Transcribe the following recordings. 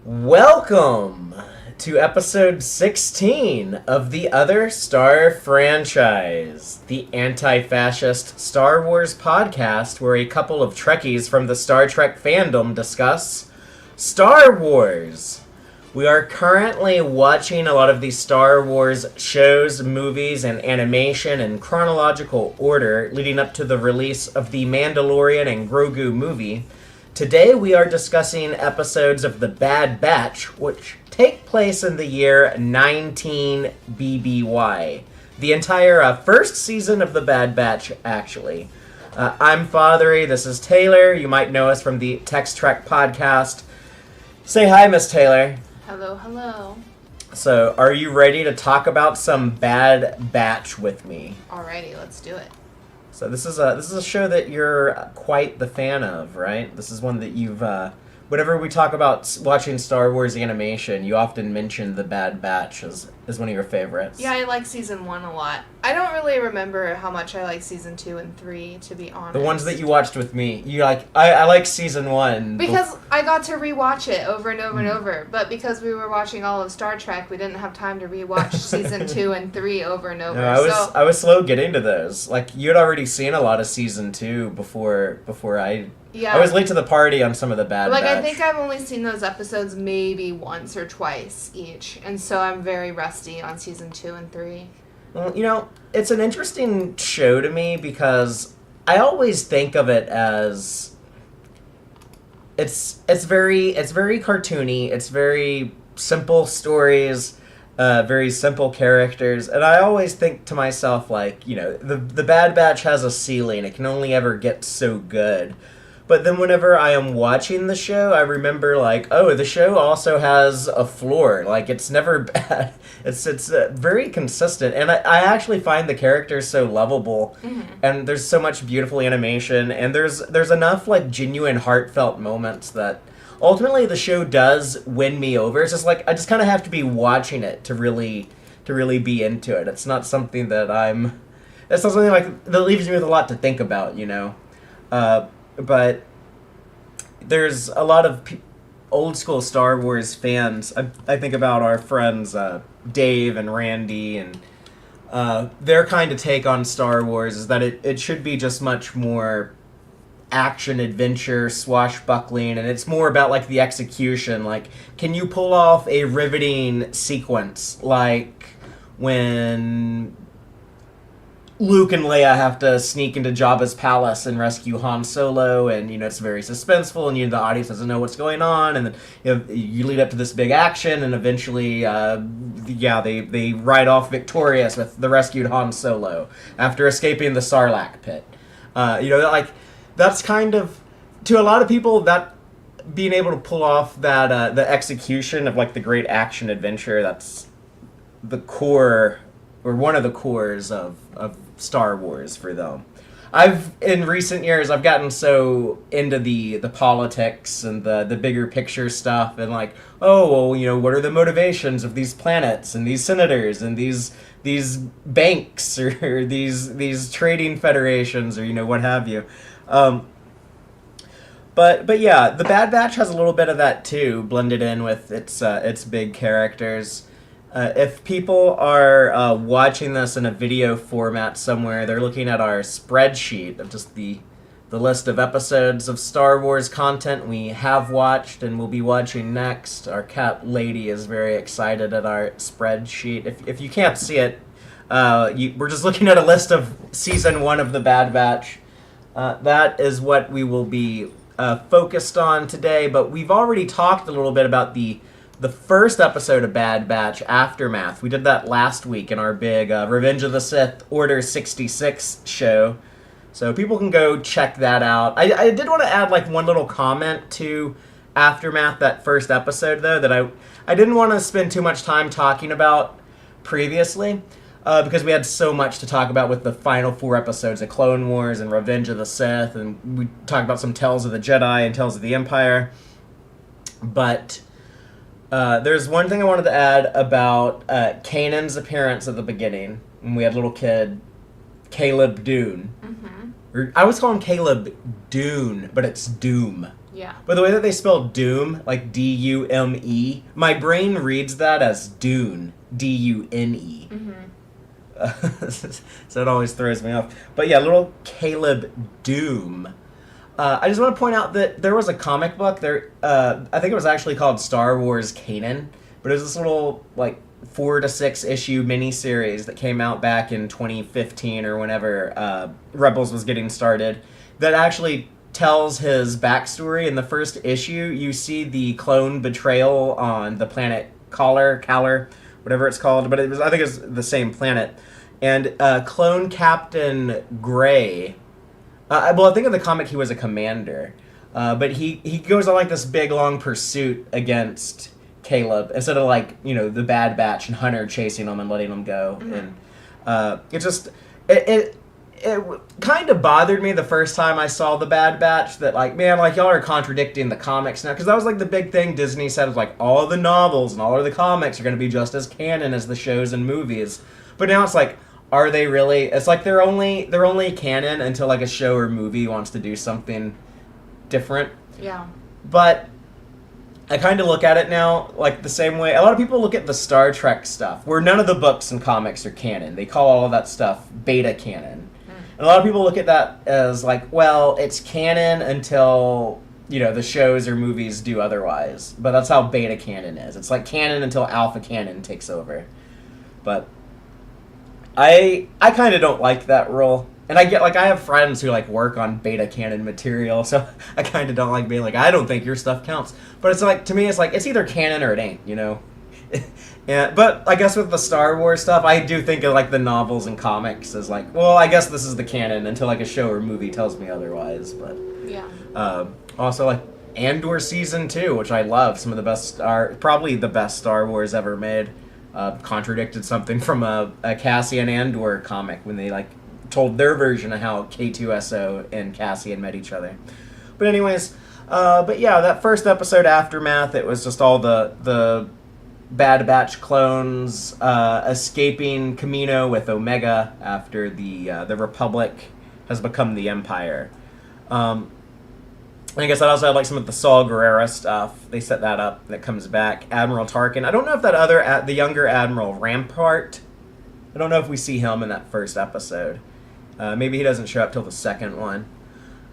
Welcome to episode 16 of the Other Star franchise, the anti-fascist Star Wars podcast where a couple of Trekkies from the Star Trek fandom discuss Star Wars. We are currently watching a lot of these Star Wars shows, movies, and animation in chronological order leading up to the release of the Mandalorian and Grogu movie. Today we are discussing episodes of The Bad Batch, which take place in the year 19 BBY. The entire first season of The Bad Batch, actually. I'm Fatheree, this is Taylor. You might know us from the TEX-TREK podcast. Say hi, Miss Taylor. Hello, hello. So, are you ready to talk about some Bad Batch with me? Alrighty, let's do it. So this is a show that you're quite the fan of, right? This is one that you've whenever we talk about watching Star Wars animation, you often mention The Bad Batch as one of your favorites. Yeah, I like season 1 a lot. I don't really remember how much I like season 2 and 3, to be honest. The ones that you watched with me, you like. I like season 1 because I got to rewatch it over and over and over. But because we were watching all of Star Trek, we didn't have time to rewatch season 2 and 3 over and over. No, I was slow getting to those. Like you'd already seen a lot of season 2 before I. Yeah. I was late to the party on some of the Bad Batch. I think I've only seen those episodes maybe once or twice each, and so I'm very rusty on season 2 and 3. Well, it's an interesting show to me because I always think of it as it's very cartoony. It's very simple stories, very simple characters, and I always think to myself the Bad Batch has a ceiling. It can only ever get so good. But then whenever I am watching the show, I remember the show also has a floor. Like, it's never bad. It's very consistent. And I actually find the characters so lovable. Mm-hmm. And there's so much beautiful animation. And there's enough, genuine heartfelt moments that ultimately the show does win me over. It's just I just kind of have to be watching it to really be into it. It's not something that it's not something that leaves me with a lot to think about, But there's a lot of old school Star Wars fans. I think about our friends Dave and Randy, and their kind of take on Star Wars is that it should be just much more action, adventure, swashbuckling, and it's more about the execution. Can you pull off a riveting sequence when Luke and Leia have to sneak into Jabba's palace and rescue Han Solo, and it's very suspenseful, and the audience doesn't know what's going on, and then you lead up to this big action, and eventually, they ride off victorious with the rescued Han Solo after escaping the Sarlacc pit. That's kind of, to a lot of people, that being able to pull off that the execution of the great action adventure, that's the core, or one of the cores of Star Wars for them. In recent years, I've gotten so into the politics and the bigger picture stuff, and what are the motivations of these planets and these senators and these banks or these trading federations or what have you. But yeah, the Bad Batch has a little bit of that too, blended in with its big characters. If people are watching this in a video format somewhere, they're looking at our spreadsheet of just the list of episodes of Star Wars content we have watched and will be watching next. Our cat Lady is very excited at our spreadsheet. If you can't see it, we're just looking at a list of Season 1 of The Bad Batch. That is what we will be focused on today, but we've already talked a little bit about the first episode of Bad Batch, Aftermath. We did that last week in our big Revenge of the Sith Order 66 show. So people can go check that out. I did want to add one little comment to Aftermath, that first episode, though, that I didn't want to spend too much time talking about previously, because we had so much to talk about with the final 4 episodes of Clone Wars and Revenge of the Sith, and we talked about some Tales of the Jedi and Tales of the Empire. But there's one thing I wanted to add about Kanan's appearance at the beginning, when we had little kid Caleb Dune. Mm-hmm. I always call him Caleb Dune, but it's Doom. Yeah. But the way that they spell Doom, like D-U-M-E, my brain reads that as Dune, D-U-N-E. So it always throws me off. But yeah, little Caleb Doom. I just want to point out that there was a comic book there. I think it was actually called Star Wars Kanan, but it was this little like 4 to 6 issue miniseries that came out back in 2015 or whenever Rebels was getting started. That actually tells his backstory. In the first issue, you see the clone betrayal on the planet Kaller, whatever it's called. But I think it's the same planet. And clone Captain Gray. Well, I think in the comic he was a commander, but he goes on like this big long pursuit against Caleb instead of like the Bad Batch and Hunter chasing him and letting him go. And it kind of bothered me the first time I saw the Bad Batch that like, man, like y'all are contradicting the comics now, because that was like the big thing Disney said was like all the novels and all of the comics are going to be just as canon as the shows and movies, but now it's like, are they really? It's like they're only canon until like a show or movie wants to do something different. Yeah. But I kind of look at it now like the same way a lot of people look at the Star Trek stuff, where none of the books and comics are canon. They call all of that stuff beta canon. And a lot of people look at that as like, well, it's canon until the shows or movies do otherwise. But that's how beta canon is. It's like canon until alpha canon takes over. But I kind of don't like that rule. And I have friends who like work on beta canon material, so I kind of don't like being like, I don't think your stuff counts. But it's like, to me, it's like, it's either canon or it ain't, Yeah, but I guess with the Star Wars stuff, I do think of like the novels and comics as like, well, I guess this is the canon until like a show or movie tells me otherwise. But yeah. Also like Andor season 2, which I love, some of the best probably the best Star Wars ever made. Contradicted something from a Cassian Andor comic when they like told their version of how K2SO and Cassian met each other. But anyways, but yeah, that first episode, Aftermath, it was just all the Bad Batch clones escaping Kamino with Omega after the Republic has become the Empire. I guess I also had like some of the Saul Guerrera stuff. They set that up. That comes back. Admiral Tarkin. I don't know if that the younger Admiral Rampart. I don't know if we see him in that first episode. Maybe he doesn't show up till the second one.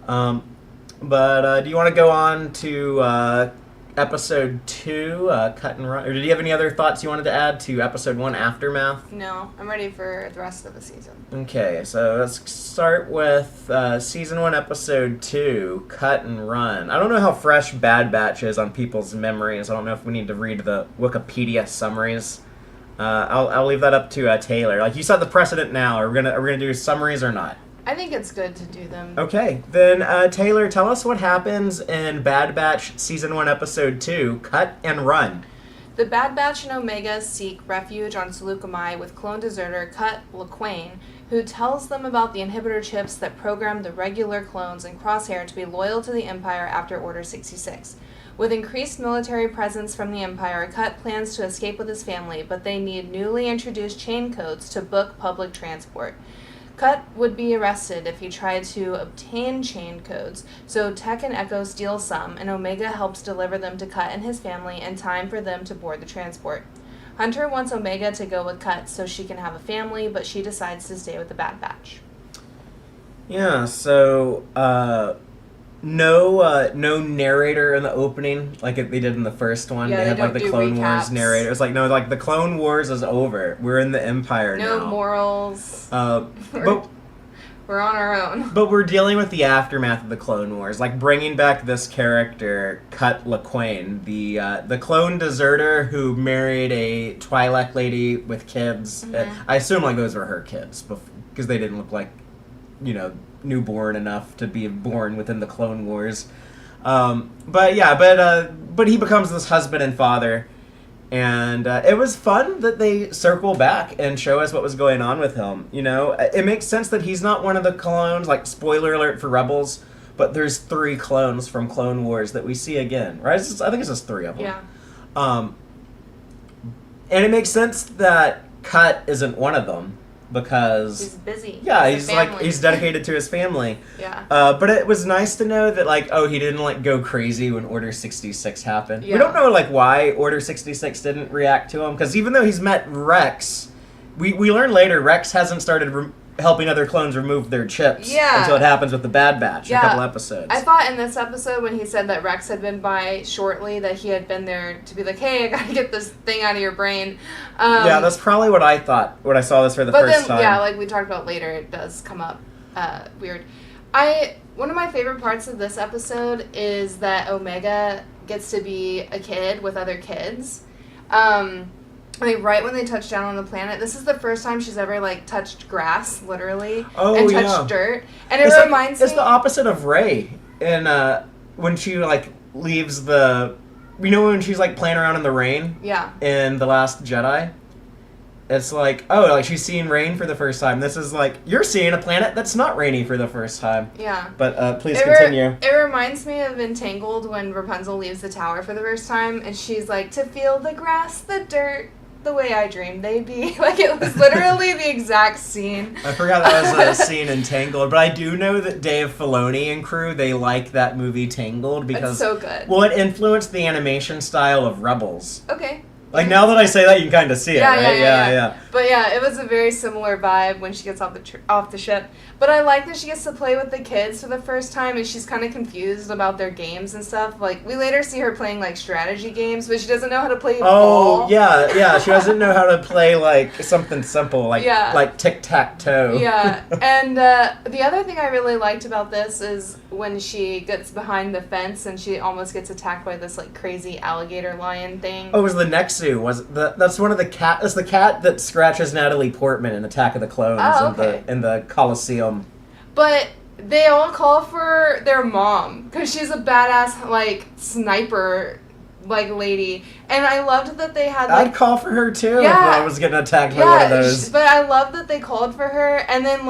But do you want to go on to episode 2, Cut and Run? Or did you have any other thoughts you wanted to add to episode 1, Aftermath? No, I'm ready for the rest of the season. Okay, so let's start with season 1, episode 2, Cut and Run. I don't know how fresh Bad Batch is on people's memories. I don't know if we need to read the Wikipedia summaries. I'll leave that up to Taylor. Like, you set the precedent now. Are we gonna do summaries or not? I think it's good to do them. Okay, then Taylor, tell us what happens in Bad Batch season 1, episode 2, Cut and Run. The Bad Batch and Omega seek refuge on Seleucami with clone deserter Cut Lawquane, who tells them about the inhibitor chips that program the regular clones and Crosshair to be loyal to the Empire after Order 66. With increased military presence from the Empire, Cut plans to escape with his family, but they need newly introduced chain codes to book public transport. Cut would be arrested if he tried to obtain chain codes, so Tech and Echo steal some, and Omega helps deliver them to Cut and his family in time for them to board the transport. Hunter wants Omega to go with Cut so she can have a family, but she decides to stay with the Bad Batch. Yeah, so no narrator in the opening like they did in the first one. Yeah, they had like the Clone recaps. Wars narrator. It's like, no, like the Clone Wars is over. We're in the Empire now. No morals. But We're on our own. But we're dealing with the aftermath of the Clone Wars, like bringing back this character, Cut Lawquane, the clone deserter who married a Twi'lek lady with kids. Mm-hmm. I assume like those were her kids because they didn't look like, newborn enough to be born within the Clone Wars. But he becomes this husband and father. And it was fun that they circle back and show us what was going on with him. It makes sense that he's not one of the clones, like spoiler alert for Rebels, but there's 3 clones from Clone Wars that we see again, right? I think it's just 3 of them. Yeah. And it makes sense that Cut isn't one of them. because He's busy. Yeah, He has a family. he's dedicated to his family. Yeah. But it was nice to know that he didn't go crazy when Order 66 happened. Yeah. We don't know why Order 66 didn't react to him, because even though he's met Rex, we learn later Rex hasn't started helping other clones remove their chips until it happens with the Bad Batch in a couple episodes. I thought in this episode when he said that Rex had been by shortly that he had been there to be like, hey, I gotta get this thing out of your brain. Yeah, that's probably what I thought when I saw this for the first time. Yeah, like we talked about later, it does come up weird. One of my favorite parts of this episode is that Omega gets to be a kid with other kids. Right when they touch down on the planet, this is the first time she's ever touched grass, literally, and touched dirt. And it reminds me. It's the opposite of Rey, and when she leaves the, when she's playing around in the rain. Yeah. In The Last Jedi, it's she's seeing rain for the first time. This is you're seeing a planet that's not rainy for the first time. Yeah. But please continue. It reminds me of Entangled when Rapunzel leaves the tower for the first time, and she's like, to feel the grass, the dirt, the way I dreamed they'd be. It was literally the exact scene. I forgot that was a scene in Tangled, but I do know that Dave Filoni and crew, they like that movie Tangled because... It's so good. Well, it influenced the animation style of Rebels. Okay. Now that I say that, you can kind of see it, right? Yeah. But yeah, it was a very similar vibe when she gets off the ship. But I like that she gets to play with the kids for the first time, and she's kind of confused about their games and stuff. We later see her playing strategy games, but she doesn't know how to play ball. Oh, yeah. She doesn't know how to play something simple, like tic-tac-toe. Yeah, and the other thing I really liked about this is when she gets behind the fence and she almost gets attacked by this crazy alligator lion thing. Oh, it was the Nexu. That's one of the cat. It's the cat that scratches Natalie Portman in Attack of the Clones in the Coliseum. But they all call for their mom because she's a badass sniper lady, and I loved that they had I'd call for her too if I was getting attacked by one of those. But I love that they called for her, and then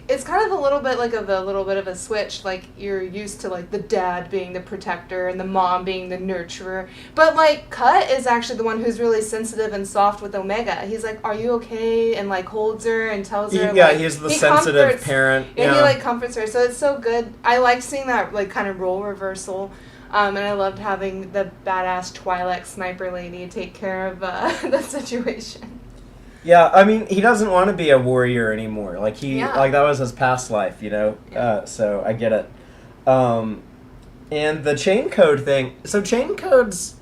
it's kind of a little bit of a switch. You're used to the dad being the protector and the mom being the nurturer, but Cut is actually the one who's really sensitive and soft with Omega. He's like, "Are you okay?" and holds her and tells her. He's the sensitive parent. Yeah, he comforts her, so it's so good. I like seeing that kind of role reversal. And I loved having the badass Twi'lek sniper lady take care of the situation. Yeah, I mean, he doesn't want to be a warrior anymore. That was his past life, Yeah. So I get it. And the chain code thing. So chain codes,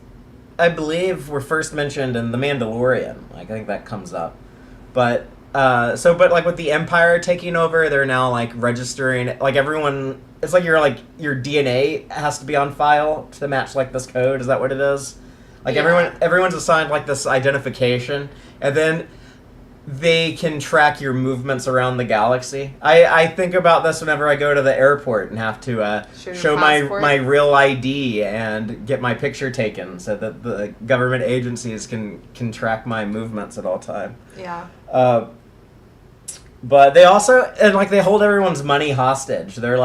I believe, were first mentioned in The Mandalorian. I think that comes up. But with the Empire taking over, they're now registering everyone. It's your DNA has to be on file to match this code. Is that what it is? Everyone's assigned this identification, and then they can track your movements around the galaxy. I think about this whenever I go to the airport and have to show my real ID and get my picture taken so that the government agencies can track my movements at all time. Yeah. But they also, and they hold everyone's money hostage. They're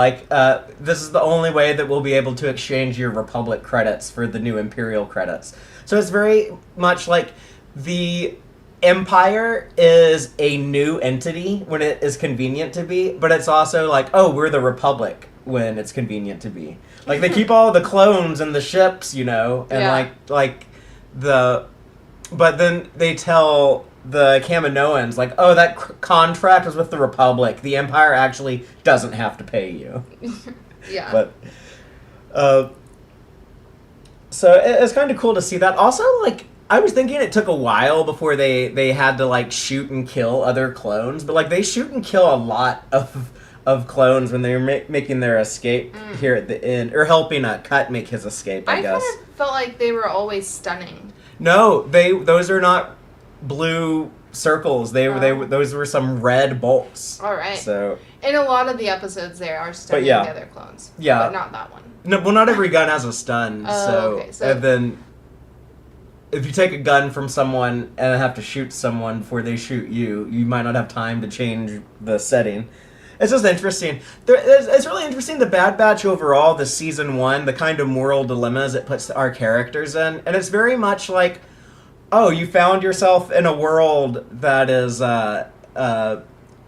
this is the only way that we'll be able to exchange your Republic credits for the new Imperial credits. So it's very much the Empire is a new entity when it is convenient to be, but it's also we're the Republic when it's convenient to be. They keep all the clones and the ships, and but then they tell the Kaminoans, that contract was with the Republic. The Empire actually doesn't have to pay you. Yeah. But, so it's kind of cool to see that. Also, I was thinking it took a while before they had to, shoot and kill other clones. But, they shoot and kill a lot of clones when they were making their escape here at the end. Or helping Cut make his escape, I guess. I kind of felt like they were always stunning. No, those are not blue circles. Those were some red bolts. All right. So in a lot of the episodes, they are stunning the other clones. Yeah, but not that one. No, well, not every gun has a stun. Okay. So and then if you take a gun from someone and have to shoot someone before they shoot you, you might not have time to change the setting. It's just interesting. It's really interesting, the Bad Batch overall, the season 1, the kind of moral dilemmas it puts our characters in, and it's very much you found yourself in a world that is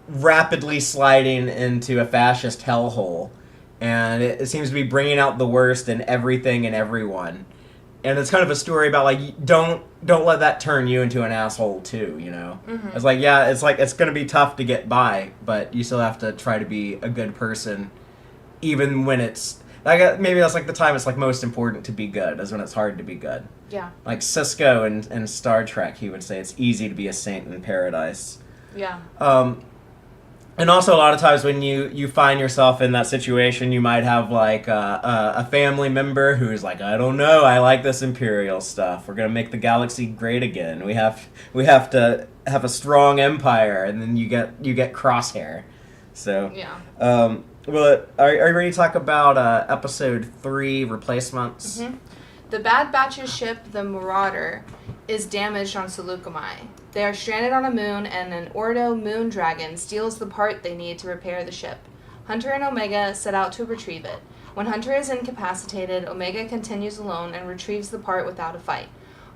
rapidly sliding into a fascist hellhole, and it seems to be bringing out the worst in everything and everyone. And it's kind of a story about like don't let that turn you into an asshole too, you know. Mm-hmm. It's like it's gonna be tough to get by, but you still have to try to be a good person, even when it's like maybe that's like the time it's like most important to be good is when it's hard to be good. Yeah. Like Cisco in Star Trek, he would say it's easy to be a saint in paradise. Yeah. And also, a lot of times when you find yourself in that situation, you might have like a family member who's like, I don't know, I like this Imperial stuff. We're gonna make the galaxy great again. We have to have a strong empire, and then you get Crosshair. So Yeah. Well, are you ready to talk about episode 3 replacements? Mm-hmm. The Bad Batch's ship, the Marauder, is damaged on Seleucami. They are stranded on a moon, and an Ordo moon dragon steals the part they need to repair the ship. Hunter and Omega set out to retrieve it. When Hunter is incapacitated, Omega continues alone and retrieves the part without a fight.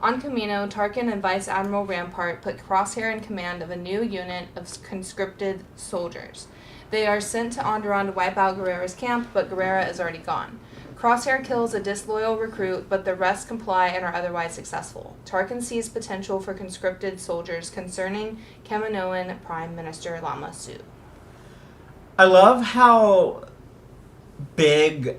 On Camino, Tarkin and Vice Admiral Rampart put Crosshair in command of a new unit of conscripted soldiers. They are sent to Onderon to wipe out Guerrera's camp, but Guerrera is already gone. Crosshair kills a disloyal recruit, but the rest comply and are otherwise successful. Tarkin sees potential for conscripted soldiers concerning Kaminoan Prime Minister Lama Su. I love how big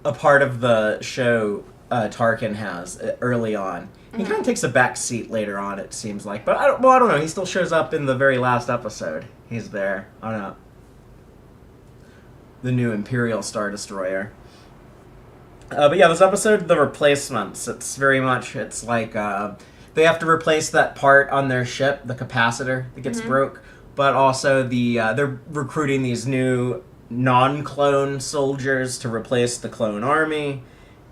a part of the show Tarkin has early on. He kind of takes a back seat later on, it seems like. But I don't know. He still shows up in the very last episode. He's there on the new Imperial Star Destroyer. But yeah, this episode, The Replacements, it's like they have to replace that part on their ship, the capacitor that gets broke, but also they're recruiting these new non-clone soldiers to replace the clone army,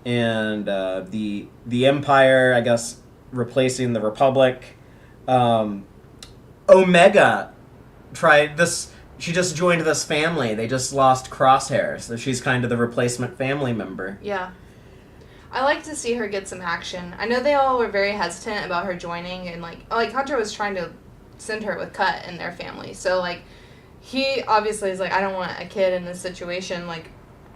and the Empire, I guess, replacing the Republic. Omega tried this. She just joined this family. They just lost Crosshair, so she's kind of the replacement family member. Yeah. I like to see her get some action. I know they all were very hesitant about her joining, and like Hunter was trying to send her with Cut and their family. So like he obviously is like, I don't want a kid in this situation. Like,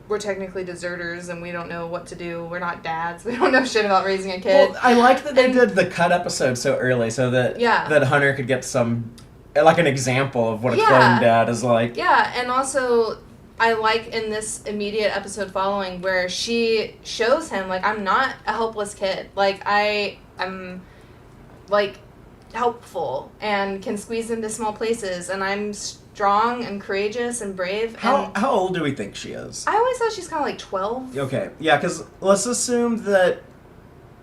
we're technically deserters and we don't know what to do. We're not dads. We don't know shit about raising a kid. Well, I like that they did the Cut episode so early, so that that Hunter could get some like an example of what a clone dad is like. Yeah, and also I like in this immediate episode following where she shows him, like, I'm not a helpless kid. Like, I'm, like, helpful and can squeeze into small places, and I'm strong and courageous and brave. How old do we think she is? I always thought she's kind of like 12. Okay, yeah, because let's assume that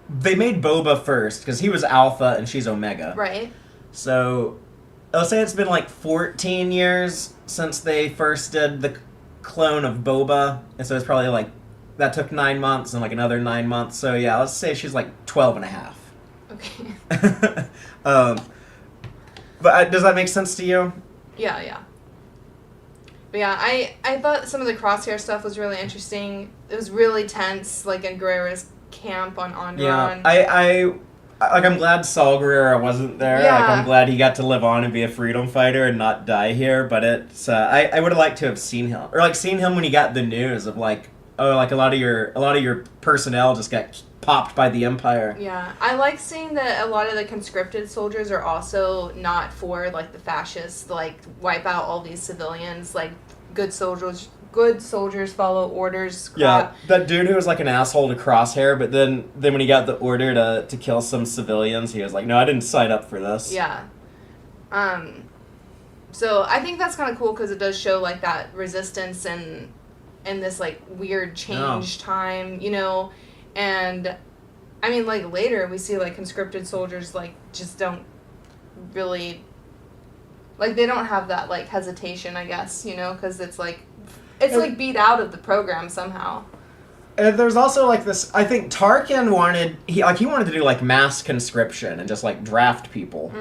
they made Boba first, because he was Alpha and she's Omega. Right. So let's say it's been like 14 years since they first did the clone of Boba, and so it's probably like that took 9 months and like another 9 months. So yeah, let's say she's like 12 and a half. Okay. But does that make sense to you? Yeah. But yeah, I thought some of the Crosshair stuff was really interesting. It was really tense, like in Guerrera's camp on Onderon. Yeah, I'm glad Saul Guerrera wasn't there. Yeah. Like, I'm glad he got to live on and be a freedom fighter and not die here. But it's I would have liked to have seen him, or like seen him when he got the news of like, oh, like a lot of your personnel just got popped by the Empire. Yeah, I like seeing that a lot of the conscripted soldiers are also not for like the fascists, like wipe out all these civilians. Like good soldiers follow orders. Yeah, that dude who was like an asshole to Crosshair, but then when he got the order to kill some civilians, he was like, no, I didn't sign up for this. Yeah. So I think that's kind of cool because it does show like that resistance and this like weird change time, you know. And I mean, like later we see like conscripted soldiers like just don't really like they don't have that like hesitation, I guess, you know, because it's like like beat out of the program somehow. And there's also like this. I think Tarkin wanted he wanted to do like mass conscription and just like draft people.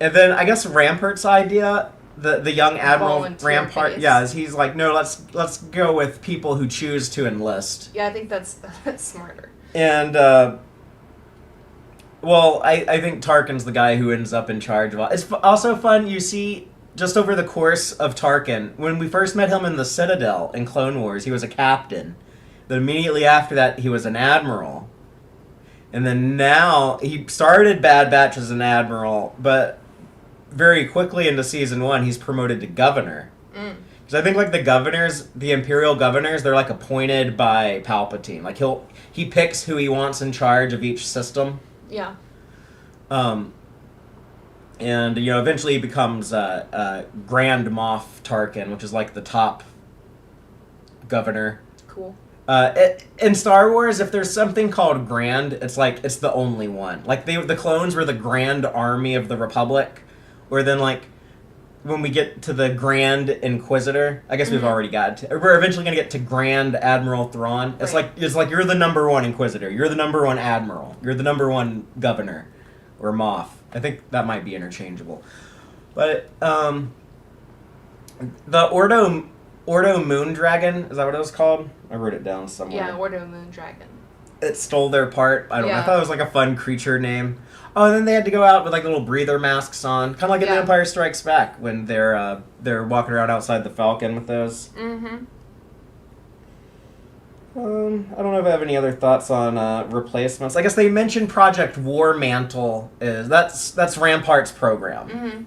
And then I guess Rampart's idea, the young Admiral Rampart, is he's like, no, let's go with people who choose to enlist. Yeah, I think that's smarter. And well, I think Tarkin's the guy who ends up in charge of all. It's also fun. You see just over the course of Tarkin, when we first met him in the Citadel in Clone Wars, he was a captain. Then immediately after that, he was an admiral. And then now, he started Bad Batch as an admiral, but very quickly into season 1, he's promoted to governor. Because I think, like, the governors, the Imperial governors, they're, like, appointed by Palpatine. Like, he picks who he wants in charge of each system. Yeah. And, you know, eventually he becomes Grand Moff Tarkin, which is, like, the top governor. Cool. In Star Wars, if there's something called Grand, it's like, it's the only one. Like, the clones were the Grand Army of the Republic, or then, like, when we get to the Grand Inquisitor, I guess we've already got to, we're eventually going to get to Grand Admiral Thrawn. It's Right. like you're the number one Inquisitor, you're the number one Admiral, you're the number one Governor, or Moff. I think that might be interchangeable. But, the Ordo Moondragon, is that what it was called? I wrote it down somewhere. Yeah, Ordo Moondragon. It stole their part. I don't know. I Yeah. thought it was like a fun creature name. Oh, and then they had to go out with like little breather masks on, kind of like in The Yeah. Empire Strikes Back when they're walking around outside the Falcon with those. Mm-hmm. I don't know if I have any other thoughts on replacements. I guess they mentioned Project War Mantle. That's Rampart's program. Mm-hmm.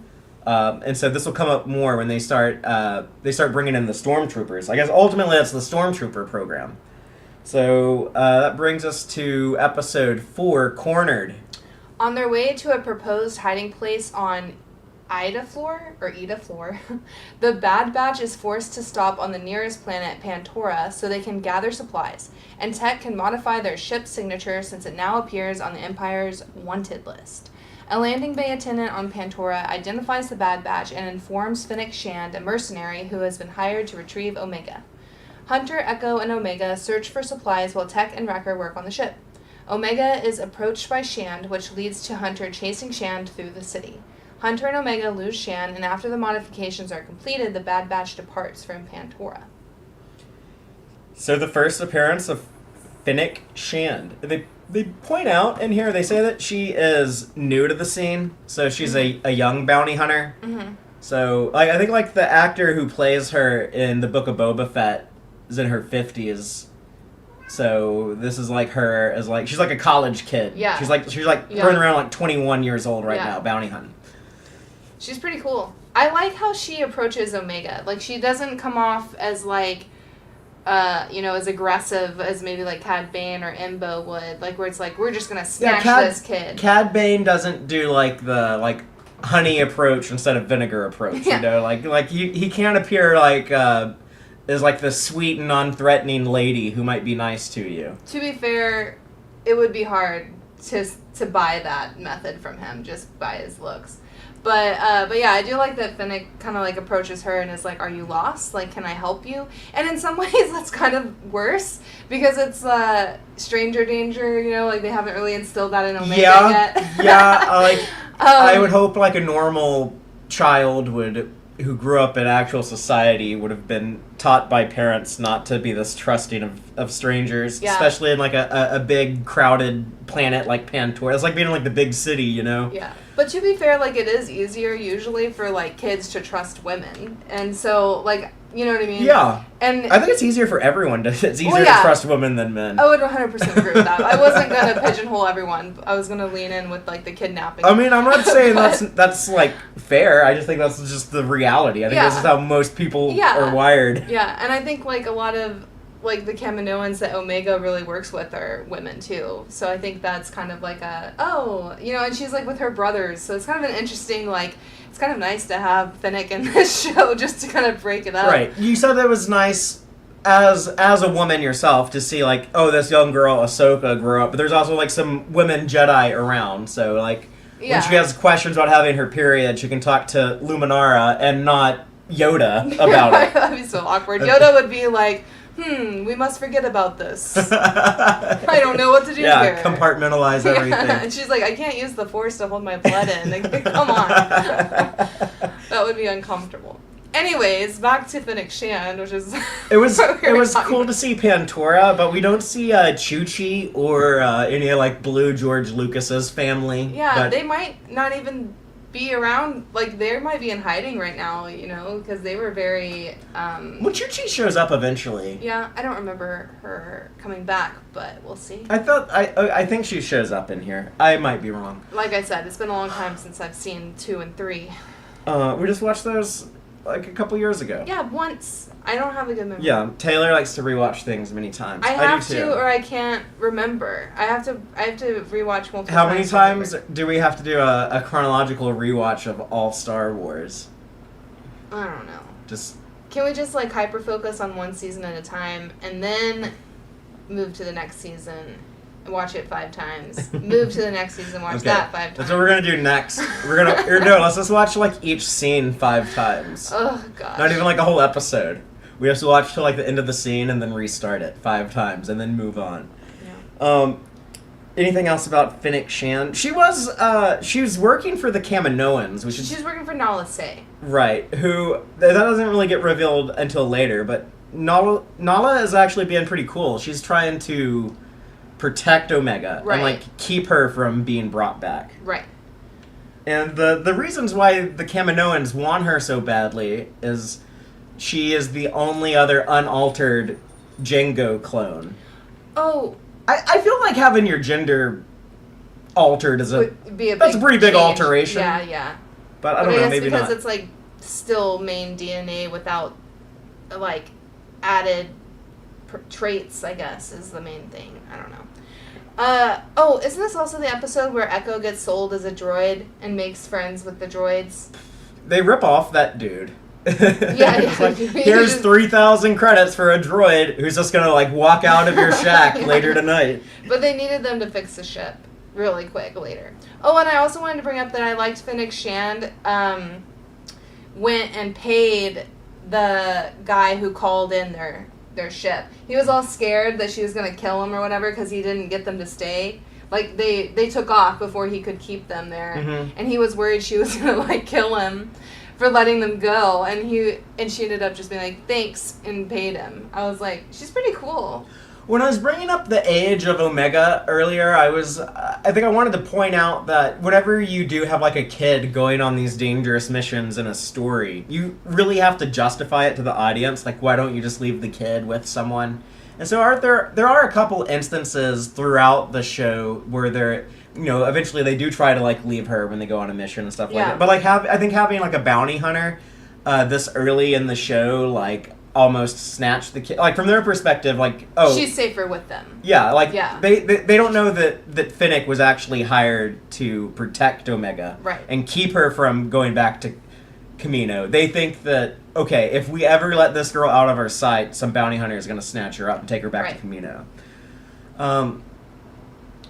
And so this will come up more when they start bringing in the Stormtroopers. I guess ultimately that's the Stormtrooper program. So that brings us to episode 4, Cornered. On their way to a proposed hiding place on Ida Floor, the Bad Batch is forced to stop on the nearest planet, Pantora, so they can gather supplies, and Tech can modify their ship's signature since it now appears on the Empire's wanted list. A landing bay attendant on Pantora identifies the Bad Batch and informs Fennec Shand, a mercenary who has been hired to retrieve Omega. Hunter, Echo, and Omega search for supplies while Tech and Wrecker work on the ship. Omega is approached by Shand, which leads to Hunter chasing Shand through the city. Hunter and Omega lose Shand, and after the modifications are completed, the Bad Batch departs from Pantora. So the first appearance of Fennec Shand. They point out in here, they say that she is new to the scene, so she's a young bounty hunter. Mm-hmm. So I think like the actor who plays her in the Book of Boba Fett is in her 50s. So this is like her as like she's like a college kid. Yeah. She's like Yeah. running around like 21 years old right Yeah. now, bounty hunting. She's pretty cool. I like how she approaches Omega. Like, she doesn't come off as, like, as aggressive as maybe, like, Cad Bane or Imbo would. Like, where it's like, we're just gonna snatch this kid. Cad Bane doesn't do, like, the, like, honey approach instead of vinegar approach, Yeah. you know? Like he can't appear, like, as, like, the sweet and non-threatening lady who might be nice to you. To be fair, it would be hard to buy that method from him just by his looks. But yeah, I do like that Fennec kind of like approaches her and is like, "Are you lost? Like, can I help you?" And in some ways, that's kind of worse because it's stranger danger. You know, like they haven't really instilled that in Omega yet. Yeah. I would hope like a normal child who grew up in actual society would have been taught by parents not to be this trusting of strangers, Yeah. especially in like a big crowded planet like Pantora. It's like being in like the big city, you know? Yeah. But to be fair, like, it is easier usually for, like, kids to trust women. And so, like, you know what I mean? Yeah. And I think it's easier for everyone. It's easier Well, yeah. to trust women than men. I would 100% agree with that. I wasn't going to pigeonhole everyone. I was going to lean in with, like, the kidnapping. I mean, I'm not saying But- that's like fair. I just think that's just the reality. I think this is how most people are wired. Yeah, and I think, like, a lot of, like, the Kaminoans that Omega really works with are women, too. So I think that's kind of like and she's, like, with her brothers. So it's kind of an interesting, like, it's kind of nice to have Fennec in this show just to kind of break it up. Right. You said that it was nice as a woman yourself to see, like, oh, this young girl, Ahsoka, grew up. But there's also, like, some women Jedi around. So, like, when she has questions about having her period, she can talk to Luminara and not Yoda about it. That'd be so awkward. Yoda would be like, we must forget about this. I don't know what to do here. Yeah, compartmentalize everything. Yeah. And she's like, I can't use the Force to hold my blood in. Like, come on. That would be uncomfortable. Anyways, back to Fennec Shand, which is... It was what we were cool talking to see Pantora, but we don't see Chuchi or any of, like, Blue George Lucas's family. Yeah, but they might not even be around. Like, they might be in hiding right now, you know, because they were very. Well, Chi-Chi shows up eventually. Yeah, I don't remember her coming back, but we'll see. I think she shows up in here. I might be wrong. Like I said, it's been a long time since I've seen 2 and 3. We just watched those like a couple years ago. Yeah, once. I don't have a good memory. Yeah, Taylor likes to rewatch things many times. I have do too. to, or I can't remember. I have to rewatch multiple times. How many times do we have to do a chronological rewatch of all Star Wars? I don't know. Just Can we just like hyper focus on one season at a time and then move to the next season and watch it 5 times? Move to the next season, watch that 5 times. That's what we're gonna do next. Let's just watch like each scene 5 times. Oh gosh. Not even like a whole episode. We have to watch till like the end of the scene and then restart it 5 times and then move on. Yeah. Anything else about Fennec Shand? She was working for the Kaminoans, which is She's working for Nala Se. right. Who that doesn't really get revealed until later, but Nala is actually being pretty cool. She's trying to protect Omega and like keep her from being brought back. Right. And the reasons why the Kaminoans want her so badly is she is the only other unaltered Jango clone. Oh. I feel like having your gender altered is a pretty big alteration. Yeah, yeah. But I don't know, maybe because not. it's like still main DNA without like added traits, I guess, is the main thing. I don't know. Isn't this also the episode where Echo gets sold as a droid and makes friends with the droids? They rip off that dude. Yeah. Like, here's 3,000 credits for a droid who's just gonna like walk out of your shack later tonight. But they needed them to fix the ship really quick later. Oh, and I also wanted to bring up that I liked Fennec Shand went and paid the guy who called in their ship. He was all scared that she was gonna kill him or whatever because he didn't get them to stay. Like they took off before he could keep them there, and he was worried she was gonna like kill him for letting them go, and she ended up just being like, thanks, and paid him. I was like, she's pretty cool. When I was bringing up the age of Omega earlier, I think I wanted to point out that whenever you do have like a kid going on these dangerous missions in a story, you really have to justify it to the audience. Like, why don't you just leave the kid with someone? And so there are a couple instances throughout the show where eventually they do try to like leave her when they go on a mission and stuff like that. But like I think having like a bounty hunter this early in the show like almost snatched the kid. Like from their perspective, like she's safer with them. Yeah, like they don't know that Fennec was actually hired to protect Omega and keep her from going back to Kamino. They think that if we ever let this girl out of our sight, some bounty hunter is going to snatch her up and take her back to Kamino.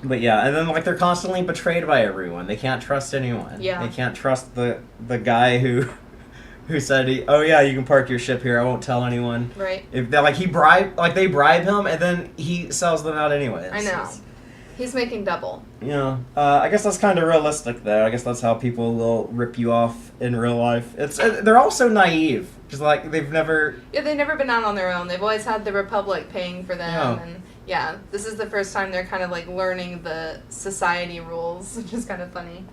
But yeah, and then like they're constantly betrayed by everyone. They can't trust anyone. Yeah. They can't trust the guy who said, "Oh yeah, you can park your ship here. I won't tell anyone." Right. If they they bribe him and then he sells them out anyways. I know. He's making double. Yeah. I guess that's kind of realistic though. I guess that's how people will rip you off in real life. They're also naive. Just like they've never been out on their own. They've always had the Republic paying for them and yeah, this is the first time they're kind of like learning the society rules, which is kind of funny.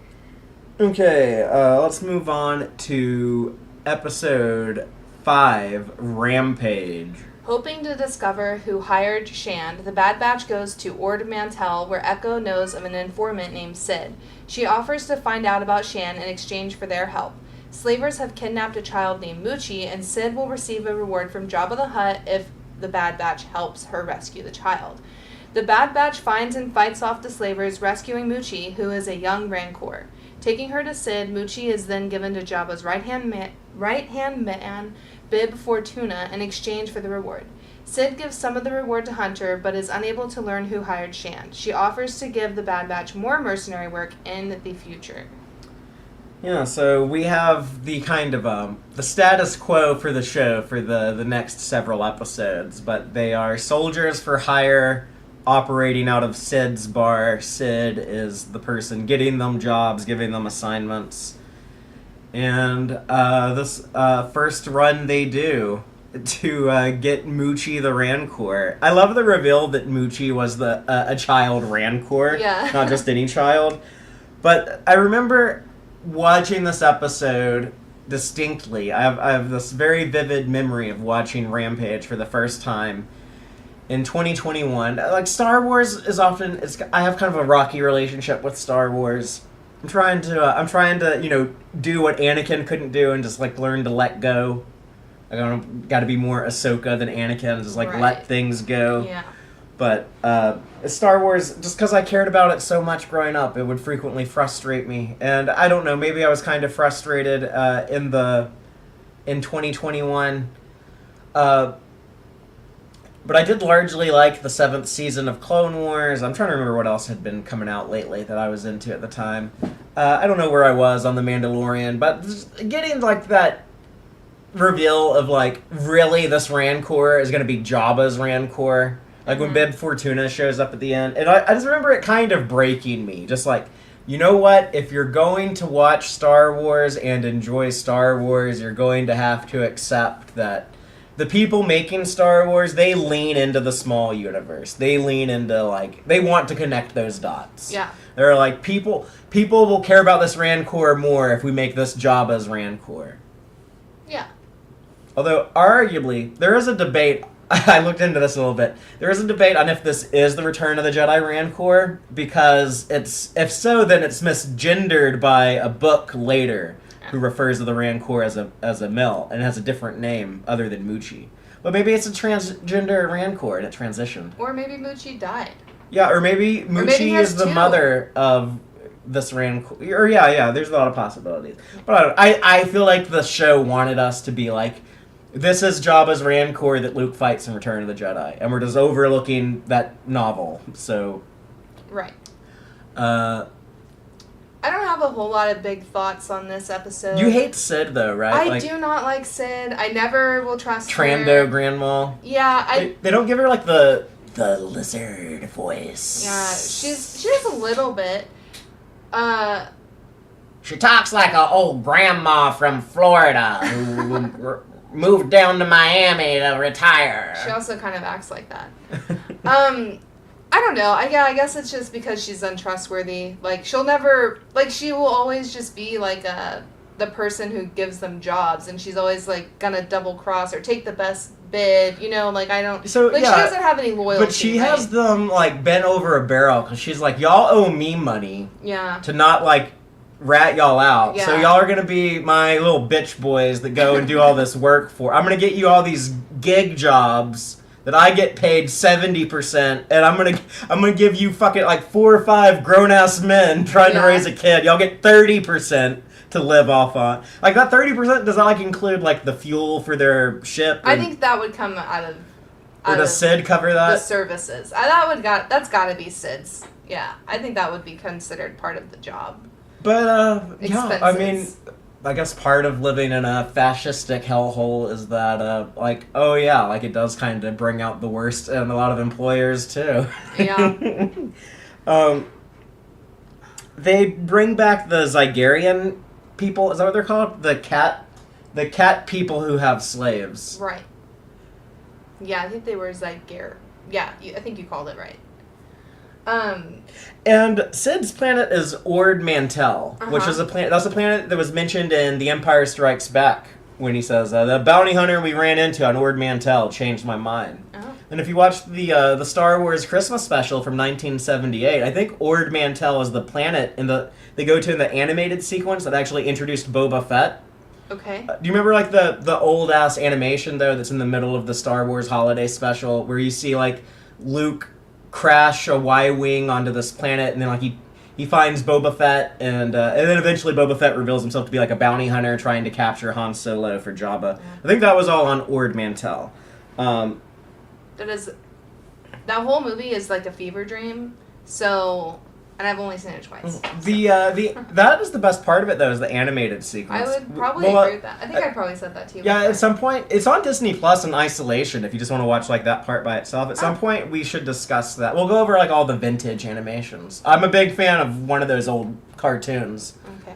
Okay, let's move on to episode 5, Rampage. Hoping to discover who hired Shand, the Bad Batch goes to Ord Mantell, where Echo knows of an informant named Sid. She offers to find out about Shand in exchange for their help. Slavers have kidnapped a child named Moochie, and Sid will receive a reward from Jabba the Hutt if the Bad Batch helps her rescue the child. The Bad Batch finds and fights off the slavers, rescuing Moochie, who is a young Rancor. Taking her to Sid, Moochie is then given to Jabba's right-hand man, Bib Fortuna, in exchange for the reward. Sid gives some of the reward to Hunter, but is unable to learn who hired Shand. She offers to give the Bad Batch more mercenary work in the future. Yeah, so we have the kind of the status quo for the show for the next several episodes, but they are soldiers for hire operating out of Sid's bar. Sid is the person getting them jobs, giving them assignments. And this first run they do to get Moochie the Rancor. I love the reveal that Moochie was a child Rancor, not just any child. But I remember watching this episode distinctly. I have this very vivid memory of watching Rampage for the first time in 2021. Like, Star Wars is often, I have kind of a rocky relationship with Star Wars. I'm trying to do what Anakin couldn't do and just like learn to let go. I got to be more Ahsoka than Anakin and just like let things go. Yeah. But Star Wars, just because I cared about it so much growing up, it would frequently frustrate me. And I don't know, maybe I was kind of frustrated in 2021. But I did largely like the 7th season of Clone Wars. I'm trying to remember what else had been coming out lately that I was into at the time. I don't know where I was on The Mandalorian, but just getting like that reveal of like, really this Rancor is going to be Jabba's Rancor. Like when Bib Fortuna shows up at the end. And I just remember it kind of breaking me. Just like, you know what? If you're going to watch Star Wars and enjoy Star Wars, you're going to have to accept that the people making Star Wars, they lean into the small universe. They lean into, like, they want to connect those dots. Yeah. They're like, people will care about this Rancor more if we make this Jabba's Rancor. Yeah. Although, arguably, there is a debate. I looked into this a little bit. There is a debate on if this is the Return of the Jedi Rancor, because if so, then it's misgendered by a book later who refers to the Rancor as a male and has a different name other than Moochie. But maybe it's a transgender Rancor and it transitioned. Or maybe Moochie died. Yeah, or maybe Moochie is the mother of this Rancor. Or yeah, there's a lot of possibilities. But I feel like the show wanted us to be like, this is Jabba's Rancor that Luke fights in Return of the Jedi. And we're just overlooking that novel. So. Right. I don't have a whole lot of big thoughts on this episode. You hate Sid, though, right? I do not like Sid. I never will trust her. Trando Grand Maul. Yeah, They don't give her, like, the lizard voice. Yeah, she does a little bit. She talks like an old grandma from Florida who moved down to Miami to retire. She also kind of acts like that. I don't know. I guess it's just because she's untrustworthy. Like, she will always just be like the person who gives them jobs, and she's always like gonna double cross or take the best bid. You know, like I don't. So like, she doesn't have any loyalty. But she has them like bent over a barrel because she's like, y'all owe me money. Yeah. To not like rat y'all out. Yeah. So y'all are gonna be my little bitch boys that go and do all this work for. I'm gonna get you all these gig jobs that I get paid 70%, and I'm gonna give you fucking like 4 or 5 grown ass men trying to raise a kid. Y'all get 30% to live off on. Like that 30%, does that like include like the fuel for their ship? I think that would come out of. Or does Sid cover that? The services. That's got to be Sid's. Yeah, I think that would be considered part of the job. But Expenses. yeah, I mean, I guess part of living in a fascistic hellhole is that, like, oh yeah, like it does kind of bring out the worst in a lot of employers too. Yeah. They bring back the Zygerian people. Is that what they're called? The cat people who have slaves. Right. Yeah, I think they were Zyger. Yeah, I think you called it right. And Sid's planet is Ord Mantell, which is a planet. That's a planet that was mentioned in The Empire Strikes Back when he says, "The bounty hunter we ran into on Ord Mantell changed my mind." Oh. And if you watch the Star Wars Christmas special from 1978, I think Ord Mantell is the planet they go to in the animated sequence that actually introduced Boba Fett. Okay. Do you remember like the old ass animation though that's in the middle of the Star Wars holiday special where you see like Luke crash a Y-wing onto this planet, and then like he finds Boba Fett, and then eventually Boba Fett reveals himself to be like a bounty hunter trying to capture Han Solo for Jabba. I think that was all on Ord Mantell. That whole movie is like a fever dream. So, and I've only seen it twice. That is the best part of it though, is the animated sequence. I would probably agree with that. I think I probably said that to you. Yeah, before. At some point, it's on Disney Plus in isolation if you just want to watch like that part by itself. At some point, we should discuss that. We'll go over like all the vintage animations. I'm a big fan of one of those old cartoons. Okay.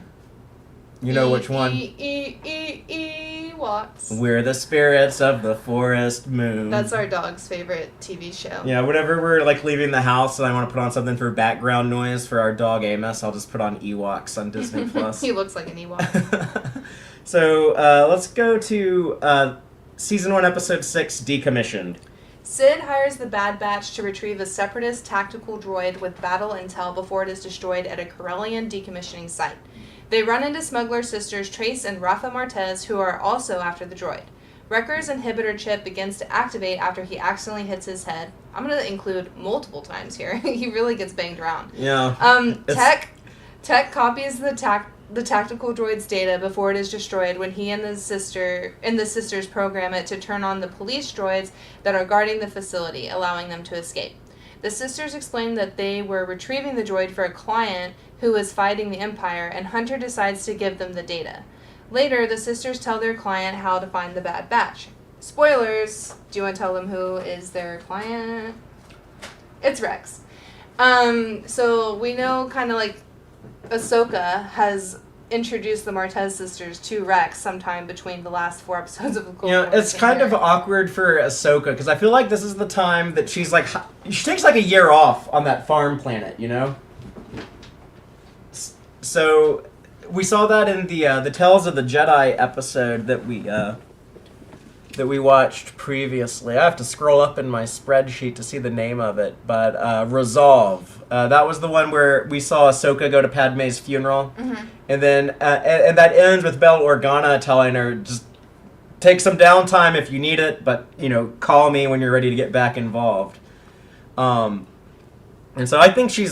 You know which one? Ewok. Ewoks. We're the spirits of the forest moon. That's our dog's favorite TV show. Yeah, whenever we're like leaving the house and I want to put on something for background noise for our dog Amos, I'll just put on Ewoks on Disney Plus. He looks like an Ewok. So let's go to Season 1, Episode 6, Decommissioned. Sid hires the Bad Batch to retrieve a separatist tactical droid with battle intel before it is destroyed at a Corellian decommissioning site. They run into smuggler sisters Trace and Rafa Martez, who are also after the droid. Wrecker's inhibitor chip begins to activate after he accidentally hits his head. I'm going to include multiple times here. He really gets banged around. Yeah. Tech copies the tactical droid's data before it is destroyed when he and the sisters program it to turn on the police droids that are guarding the facility, allowing them to escape. The sisters explain that they were retrieving the droid for a client who was fighting the Empire, and Hunter decides to give them the data. Later, the sisters tell their client how to find the Bad Batch. Spoilers! Do you want to tell them who is their client? It's Rex. So we know kind of like Ahsoka has introduced the Martez sisters to Rex sometime between the last 4 episodes of the Clone Wars. It's kind of awkward for Ahsoka, because I feel like this is the time that she's like, she takes like a year off on that farm planet, you know? So, we saw that in the Tales of the Jedi episode that we watched previously. I have to scroll up in my spreadsheet to see the name of it, but Resolve. That was the one where we saw Ahsoka go to Padme's funeral, and then and that ends with Bail Organa telling her, just take some downtime if you need it, but call me when you're ready to get back involved. And so I think she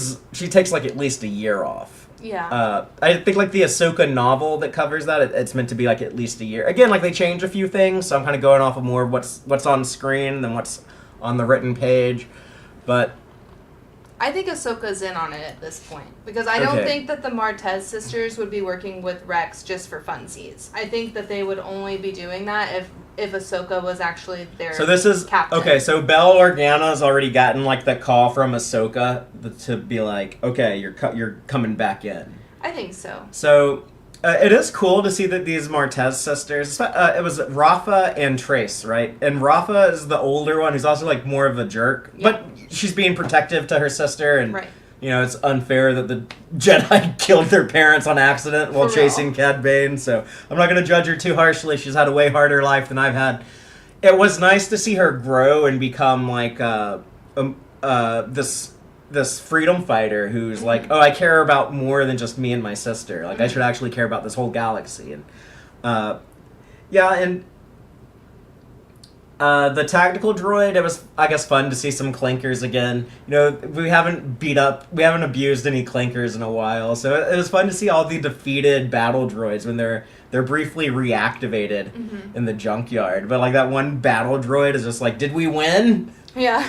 takes like at least a year off. Yeah. I think like the Ahsoka novel that covers that, it's meant to be like at least a year. Again, like they change a few things, so I'm kind of going off of more of what's on screen than what's on the written page. But I think Ahsoka's in on it at this point, because I don't think that the Martez sisters would be working with Rex just for funsies. I think that they would only be doing that if Ahsoka was actually their captain. Okay, so Bail Organa's already gotten like the call from Ahsoka to be like, okay, you're coming back in. I think so. So it is cool to see that these Martez sisters, it was Rafa and Trace, right? And Rafa is the older one who's also like more of a jerk, but she's being protective to her sister, and it's unfair that the Jedi killed their parents on accident while chasing Cad Bane, so I'm not going to judge her too harshly. She's had a way harder life than I've had. It was nice to see her grow and become like this freedom fighter who's like, I care about more than just me and my sister. Like, I should actually care about this whole galaxy. And the tactical droid, it was, I guess, fun to see some clankers again. We haven't abused any clankers in a while, so it was fun to see all the defeated battle droids when they're briefly reactivated in the junkyard. But like that one battle droid is just like, did we win? Yeah.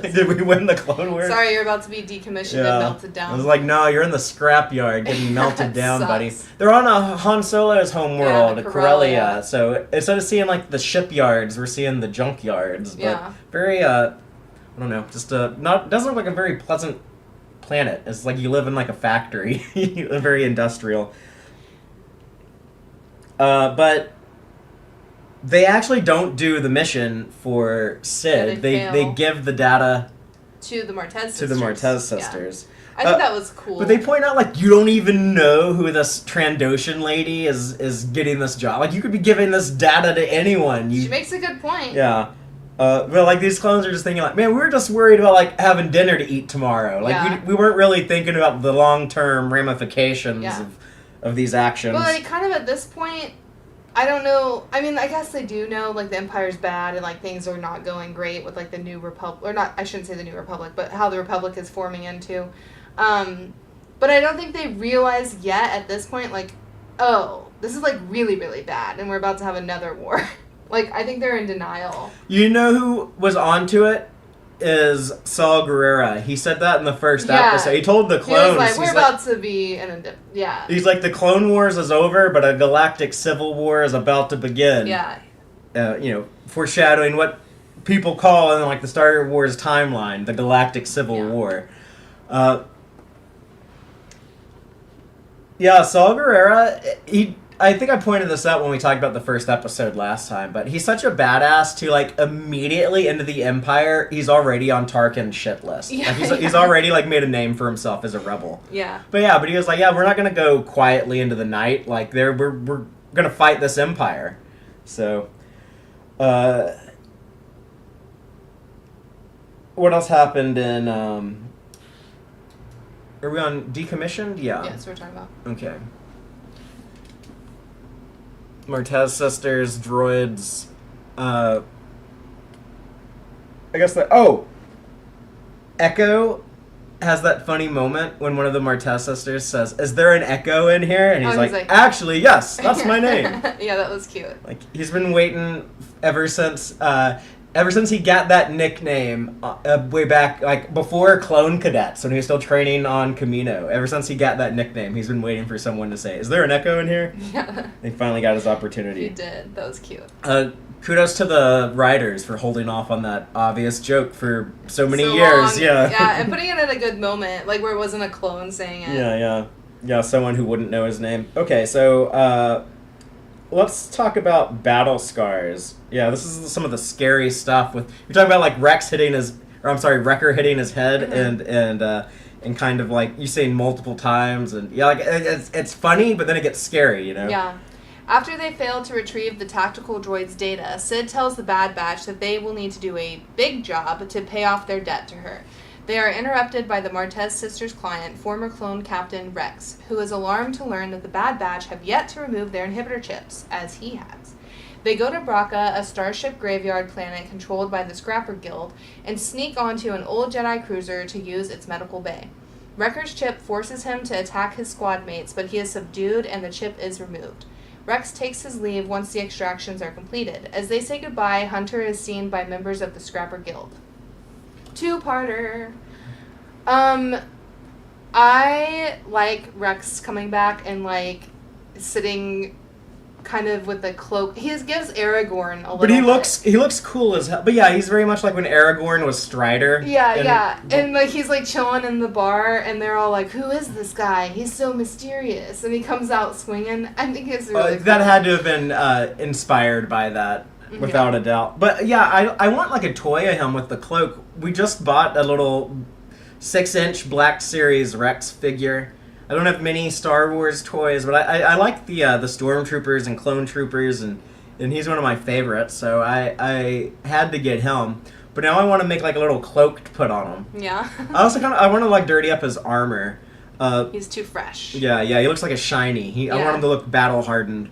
Did we win the Clone Wars? Sorry, you're about to be decommissioned and melted down. I was like, no, you're in the scrapyard getting melted down, buddy. They're on a Han Solo's home world, Corellia. So instead of seeing like the shipyards, we're seeing the junkyards. But very, I don't know, just doesn't look like a very pleasant planet. It's like you live in like a factory, very industrial. But they actually don't do the mission for Sid. Yeah, they give the data to the Martez sisters. Yeah. I think that was cool. But they point out, like, you don't even know who this Trandoshan lady is getting this job. Like, you could be giving this data to anyone. She makes a good point. Yeah. But, like, these clones are just thinking, like, man, we were just worried about, like, having dinner to eat tomorrow. Like, we weren't really thinking about the long-term ramifications of these actions. Well, like, kind of at this point, I don't know. I mean, I guess they do know, like, the Empire's bad and, like, things are not going great with, like, the New Republic. Or not, I shouldn't say the New Republic, but how the Republic is forming into. But I don't think they realize yet at this point, like, oh, this is, like, really, really bad, and we're about to have another war. Like, I think they're in denial. You know who was onto it? Is Saul Guerrera. He said that in the first episode. He told the clones. He was like, we're about to be in a... He's like, the Clone Wars is over, but a galactic civil war is about to begin. Yeah. Foreshadowing what people call in, like, the Star Wars timeline, the galactic civil war. Saul Guerrera, I think I pointed this out when we talked about the first episode last time, but he's such a badass to, like, immediately into the Empire, he's already on Tarkin's shit list. Yeah, Like, he's already, like, made a name for himself as a rebel. Yeah. But he was like, yeah, we're not gonna go quietly into the night. Like, we're gonna fight this Empire. So, what else happened in, are we on Decommissioned? Yeah. Yes, we're talking about. Okay. Martez sisters, droids, I guess that, Echo has that funny moment when one of the Martez sisters says, "Is there an Echo in here?" And he's like, "Actually, yes, that's my name." Yeah, that was cute. Like, he's been waiting ever since he got that nickname way back, like, before Clone Cadets, when he was still training on Camino. Ever since he got that nickname, he's been waiting for someone to say, "Is there an Echo in here?" Yeah. He finally got his opportunity. He did. That was cute. Kudos to the writers for holding off on that obvious joke for so many So years. long. Yeah. Yeah, and putting it at a good moment, like where it wasn't a clone saying it. Yeah, someone who wouldn't know his name. Okay, so let's talk about battle scars. Yeah, this is some of the scary stuff with you're talking about, like, Wrecker hitting his head, Mm-hmm. and kind of, like, you say multiple times, and yeah, like, it's funny, but then it gets scary, you know. Yeah. After they fail to retrieve the tactical droid's data, Sid tells the Bad Batch that they will need to do a big job to pay off their debt to her. They are interrupted by the Martez sisters' client, former clone Captain Rex, who is alarmed to learn that the Bad Batch have yet to remove their inhibitor chips, as he has. They go to Braca, a starship graveyard planet controlled by the Scrapper Guild, and sneak onto an old Jedi cruiser to use its medical bay. Wrecker's chip forces him to attack his squad mates, but he is subdued and the chip is removed. Rex takes his leave once the extractions are completed. As they say goodbye, Hunter is seen by members of the Scrapper Guild. Two-parter. I like Rex coming back and, like, sitting kind of with the cloak. He gives Aragorn a little But bit. he looks cool as hell. But yeah, he's very much like when Aragorn was Strider. Yeah. And, like, he's, like, chilling in the bar, and they're all like, who is this guy? He's so mysterious. And he comes out swinging. I think it's really cool. That had to have been inspired by that, without a doubt. But yeah, I want, like, a toy of him with the cloak. We just bought a little 6-inch Black Series Rex figure. I don't have many Star Wars toys, but I like the Stormtroopers and Clone Troopers, and he's one of my favorites, so I had to get him. But now I want to make, like, a little cloak to put on him. Yeah. I want to, like, dirty up his armor. He's too fresh. Yeah, he looks like a shiny. I want him to look battle-hardened.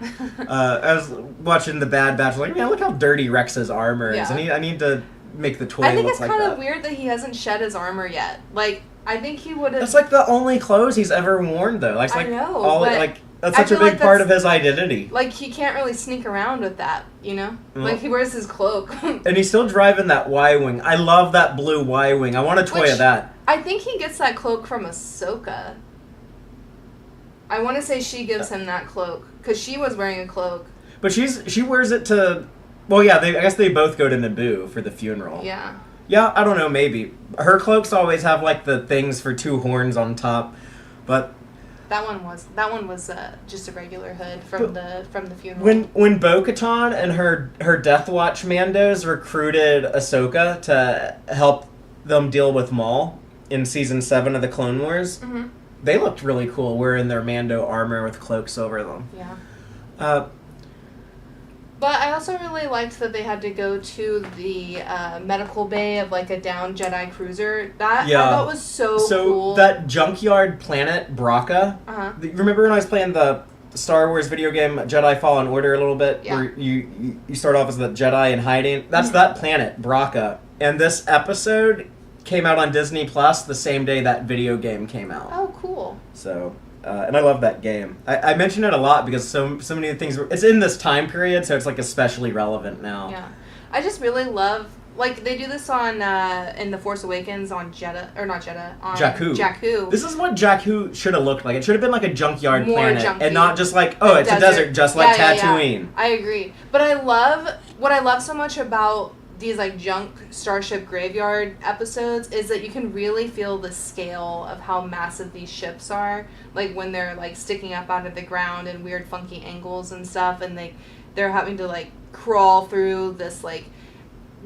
I was watching The Bad Batch, like, man, look how dirty Rex's armor is. Yeah. I need to make the toy I think look it's like kind that. of weird that he hasn't shed his armor yet. Like, I think he would have... That's, like, the only clothes he's ever worn, though. Like, I know, that's such a big part of his identity. Like, he can't really sneak around with that, you know? Like, he wears his cloak. And he's still driving that Y-Wing. I love that blue Y-Wing. I want a toy of that. I think he gets that cloak from Ahsoka. I want to say she gives him that cloak, because she was wearing a cloak. But she wears it to... Well, yeah, I guess they both go to Naboo for the funeral. Yeah. Yeah, I don't know, maybe. Her cloaks always have, like, the things for 2 horns on top, but... That one was just a regular hood from the funeral. When Bo-Katan and her Death Watch Mandos recruited Ahsoka to help them deal with Maul in Season 7 of the Clone Wars, they looked really cool wearing their Mando armor with cloaks over them. Yeah. But I also really liked that they had to go to the medical bay of, like, a downed Jedi cruiser. That I thought was so cool. So that junkyard planet, Braca, remember when I was playing the Star Wars video game Jedi Fallen Order a little bit? Yeah. Where you start off as the Jedi in hiding? That's that planet, Braca. And this episode came out on Disney Plus the same day that video game came out. Oh, cool. So... and I love that game. I mention it a lot because so many of the things... It's in this time period, so it's, like, especially relevant now. Yeah. I just really love... Like, they do this on, in The Force Awakens on Jedha... Or not Jedha. On Jakku. This is what Jakku should have looked like. It should have been, like, a junkyard planet. Junky. And not just, like, it's a desert, just like Tatooine. I agree. But what I love so much about these like junk Starship Graveyard episodes is that you can really feel the scale of how massive these ships are, like when they're like sticking up out of the ground in weird funky angles and stuff, and they're having to like crawl through this like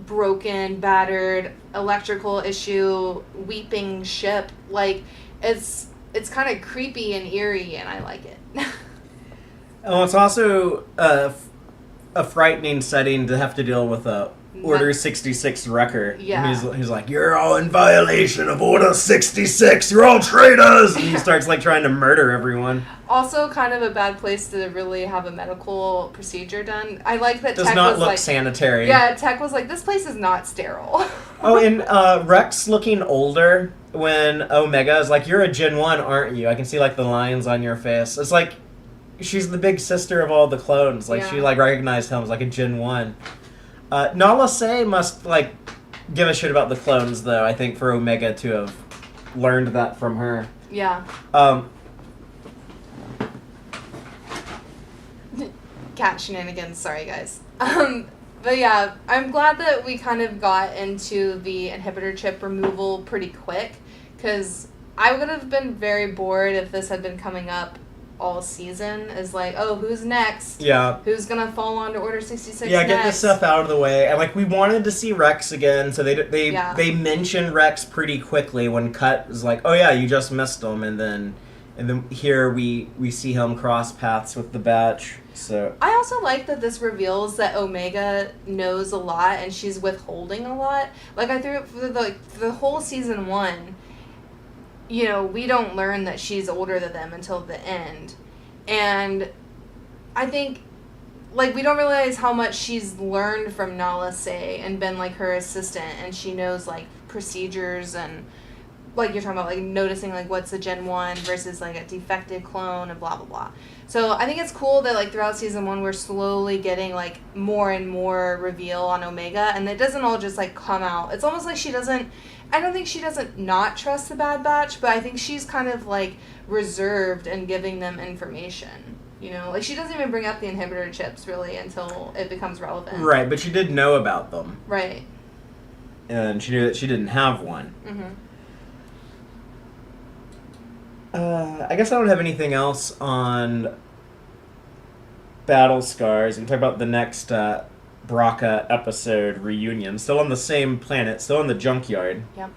broken, battered, electrical issue, weeping ship. Like it's kind of creepy and eerie, and I like it. Oh, it's also a frightening setting to have to deal with a Order 66 wrecker. Yeah. He's like, you're all in violation of Order 66. You're all traitors. And he starts like trying to murder everyone. Also, kind of a bad place to really have a medical procedure done. I like that Does Tech not was look like, sanitary. Yeah, Tech was like, this place is not sterile. Oh, and Rex looking older when Omega is like, you're a Gen 1, aren't you? I can see like the lines on your face. It's like she's the big sister of all the clones. Like she like recognized him as like a Gen 1. Nala Se must like give a shit about the clones, though. I think for Omega to have learned that from her. Yeah. Cat shenanigans. Sorry, guys. But yeah, I'm glad that we kind of got into the inhibitor chip removal pretty quick, because I would have been very bored if this had been coming up all season. Is like, oh, who's next? Yeah. Who's gonna fall onto Order 66 Yeah, next? get this stuff out of the way. And like we wanted to see Rex again, so they mentioned Rex pretty quickly when Cut was like, oh yeah, you just missed him, and then here we see him cross paths with the Batch. So I also like that this reveals that Omega knows a lot and she's withholding a lot. Like I threw it for the whole season 1. You know, we don't learn that she's older than them until the end. And I think, like, we don't realize how much she's learned from Nala Se and been, like, her assistant. And she knows, like, procedures and, like, you're talking about, like, noticing, like, what's a Gen 1 versus, like, a defected clone and blah, blah, blah. So I think it's cool that, like, throughout season 1, we're slowly getting, like, more and more reveal on Omega. And it doesn't all just, like, come out. It's almost like she doesn't... I don't think she doesn't not trust the Bad Batch, but I think she's kind of, like, reserved in giving them information. You know? Like, she doesn't even bring up the inhibitor chips, really, until it becomes relevant. Right, but she did know about them. Right. And she knew that she didn't have one. Mm-hmm. I guess I don't have anything else on Battle Scars. We can talk about the next Braca episode, Reunion. Still on the same planet, still in the junkyard. Yep.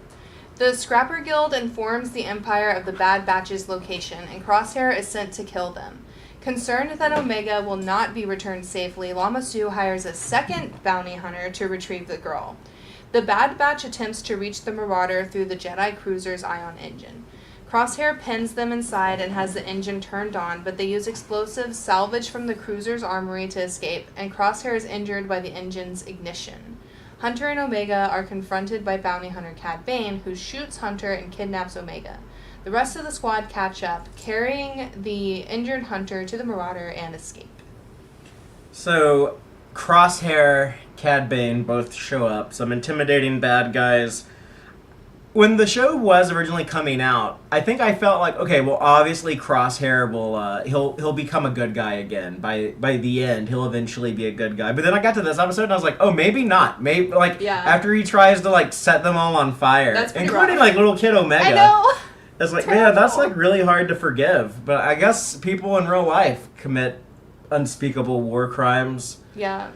The Scrapper Guild informs the Empire of the Bad Batch's location, and Crosshair is sent to kill them. Concerned that Omega will not be returned safely, Lama Su hires a second bounty hunter to retrieve the girl. The Bad Batch attempts to reach the Marauder through the Jedi cruiser's ion engine. Crosshair pins them inside and has the engine turned on, but they use explosives salvaged from the cruiser's armory to escape, and Crosshair is injured by the engine's ignition. Hunter and Omega are confronted by bounty hunter Cad Bane, who shoots Hunter and kidnaps Omega. The rest of the squad catch up, carrying the injured Hunter to the Marauder and escape. So, Crosshair, Cad Bane both show up, some intimidating bad guys. When the show was originally coming out, I think I felt like, okay, well, obviously Crosshair will he'll become a good guy again. By the end, he'll eventually be a good guy. But then I got to this episode and I was like, oh, maybe not. Maybe after he tries to like set them all on fire, including rough. Like little kid Omega. I know. It's like, Terrible. man, that's like really hard to forgive. But I guess people in real life commit unspeakable war crimes. Yeah.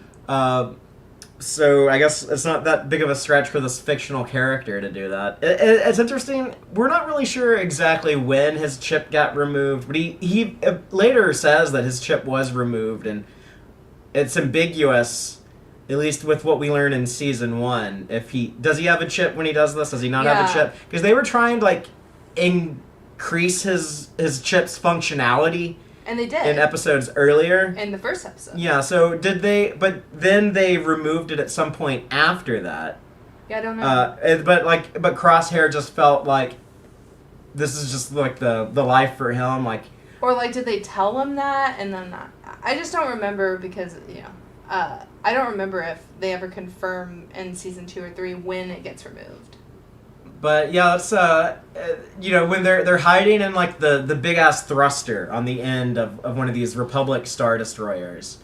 So I guess it's not that big of a stretch for this fictional character to do that. It's interesting. We're not really sure exactly when his chip got removed, but he later says that his chip was removed, and it's ambiguous, at least with what we learn in season 1. Does he have a chip when he does this? Does he not have a chip? Because they were trying to like increase his chip's functionality. And they did. In episodes earlier. In the first episode. Yeah, so did they... But then they removed it at some point after that. Yeah, I don't know. But Crosshair just felt like this is just like the life for him. Like, or like, did they tell him that and then not? I just don't remember because, I don't remember if they ever confirm in season 2 or 3 when it gets removed. But yeah, it's when they're hiding in like the big ass thruster on the end of one of these Republic Star Destroyers,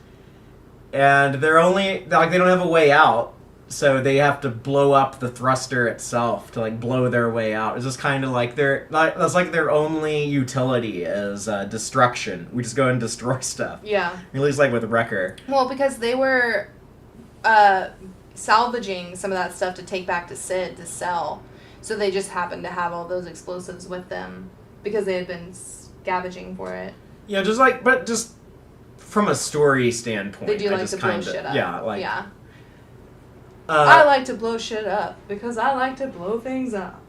and they're only like they don't have a way out, so they have to blow up the thruster itself to like blow their way out. It's just kind of like that's like their only utility is destruction. We just go and destroy stuff. Yeah. At least like with Wrecker. Well, because they were salvaging some of that stuff to take back to Sid to sell, so they just happened to have all those explosives with them because they had been scavenging for it. Yeah, just from a story standpoint, They do like to blow shit up. Yeah, like yeah. I like to blow shit up because I like to blow things up.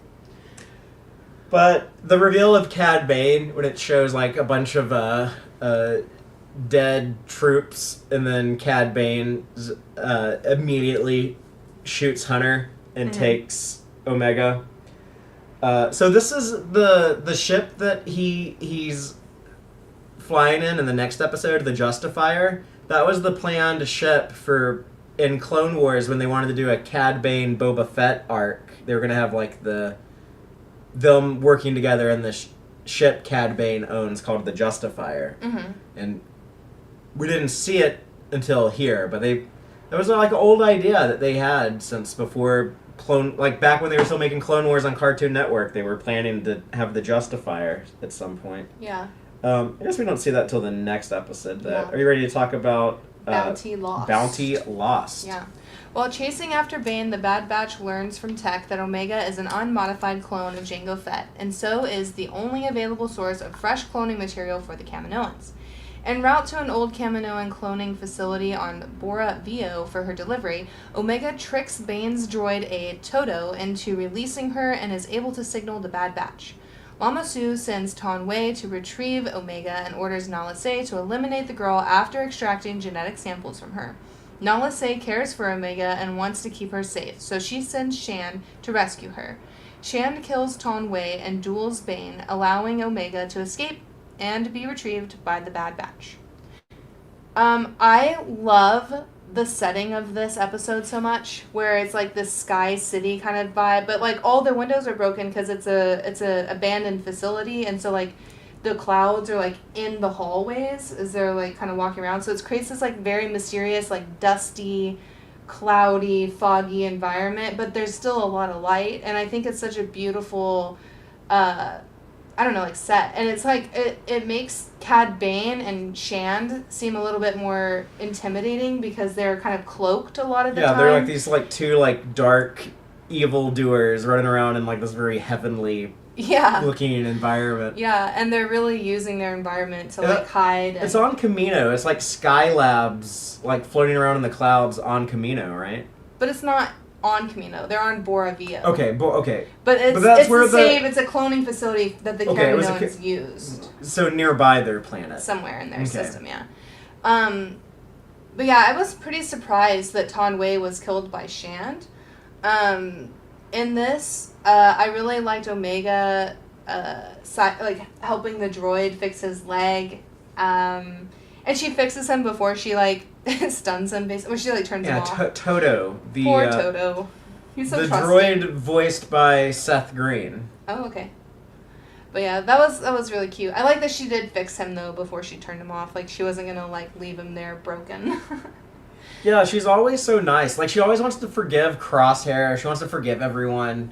But the reveal of Cad Bane, when it shows like a bunch of dead troops, and then Cad Bane immediately shoots Hunter and takes Omega. So this is the ship that he's flying in the next episode, the Justifier. That was the planned ship for in Clone Wars when they wanted to do a Cad Bane Boba Fett arc. They were gonna have like them working together in the ship Cad Bane owns called the Justifier, and we didn't see it until here. But that was like an old idea that they had since before back when they were still making Clone Wars on Cartoon Network. They were planning to have the Justifier at some point. Yeah. I guess we don't see that till the next episode. Yeah. Are you ready to talk about Bounty Lost? Bounty Lost. Yeah. While chasing after Bane, the Bad Batch learns from Tech that Omega is an unmodified clone of Jango Fett, and so is the only available source of fresh cloning material for the Kaminoans. En route to an old Kaminoan cloning facility on Bora Vio for her delivery, Omega tricks Bane's droid aide Toto into releasing her and is able to signal the Bad Batch. Lama Su sends Ton Wei to retrieve Omega and orders Nala Se to eliminate the girl after extracting genetic samples from her. Nala Se cares for Omega and wants to keep her safe, so she sends Shan to rescue her. Shan kills Ton Wei and duels Bane, allowing Omega to escape and be retrieved by the Bad Batch. I love the setting of this episode so much, where it's like this Sky City kind of vibe, but like all the windows are broken because it's a abandoned facility, and so like the clouds are like in the hallways as they're like kind of walking around, so it creates this like very mysterious, like dusty, cloudy, foggy environment, but there's still a lot of light, and I think it's such a beautiful I don't know, like set. And it's like, it makes Cad Bane and Shand seem a little bit more intimidating because they're kind of cloaked a lot of the time. Yeah, they're like these like two like dark evildoers running around in like this very heavenly looking environment. Yeah, and they're really using their environment to like hide. It's on Camino. It's like Skylabs like floating around in the clouds on Camino, right? But it's not on Camino. They're on Bora Via. Okay, okay. But it's the same. It's a cloning facility that the Kaminoans used. So nearby their planet. Somewhere in their system, yeah. But yeah, I was pretty surprised that Ton Wei was killed by Shand. In this, I really liked Omega, like helping the droid fix his leg. And she fixes him before she like stuns him, basically. When she like turns him off. Toto. Poor Toto. He's so the trusting. droid voiced by Seth Green. Oh, okay. But yeah, that was really cute. I like that she did fix him though before she turned him off. Like she wasn't gonna like leave him there broken. Yeah, she's always so nice. Like she always wants to forgive Crosshair. She wants to forgive everyone.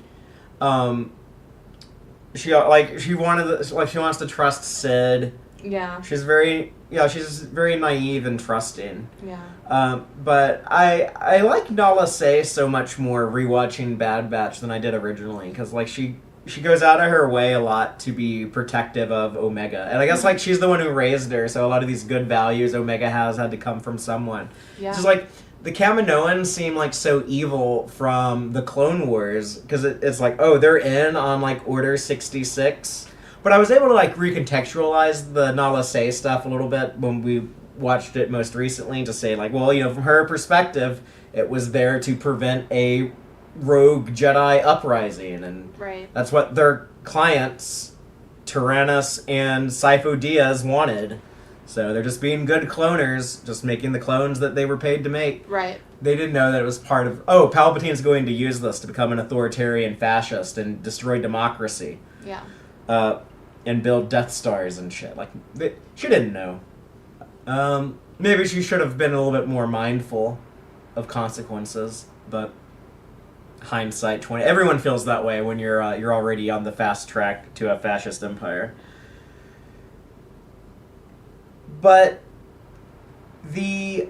She wants to trust Sid. Yeah. She's very naive and trusting. Yeah. But I like Nala Se so much more rewatching Bad Batch than I did originally, because like she goes out of her way a lot to be protective of Omega, and I guess like she's the one who raised her, so a lot of these good values Omega has had to come from someone. Yeah. Just like the Kaminoans seem like so evil from the Clone Wars, because it's like, oh, they're in on like Order 66. But I was able to like recontextualize the Nala Se stuff a little bit when we watched it most recently to say like, well, you know, from her perspective, it was there to prevent a rogue Jedi uprising, and that's what their clients, Tyrannus and Sifo Dyas, wanted. So they're just being good cloners, just making the clones that they were paid to make. Right. They didn't know that it was part of, Palpatine's going to use this to become an authoritarian fascist and destroy democracy. Yeah. And build Death Stars and shit. Like, she didn't know. Maybe she should have been a little bit more mindful of consequences. But hindsight 20. Everyone feels that way when you're already on the fast track to a fascist empire. But the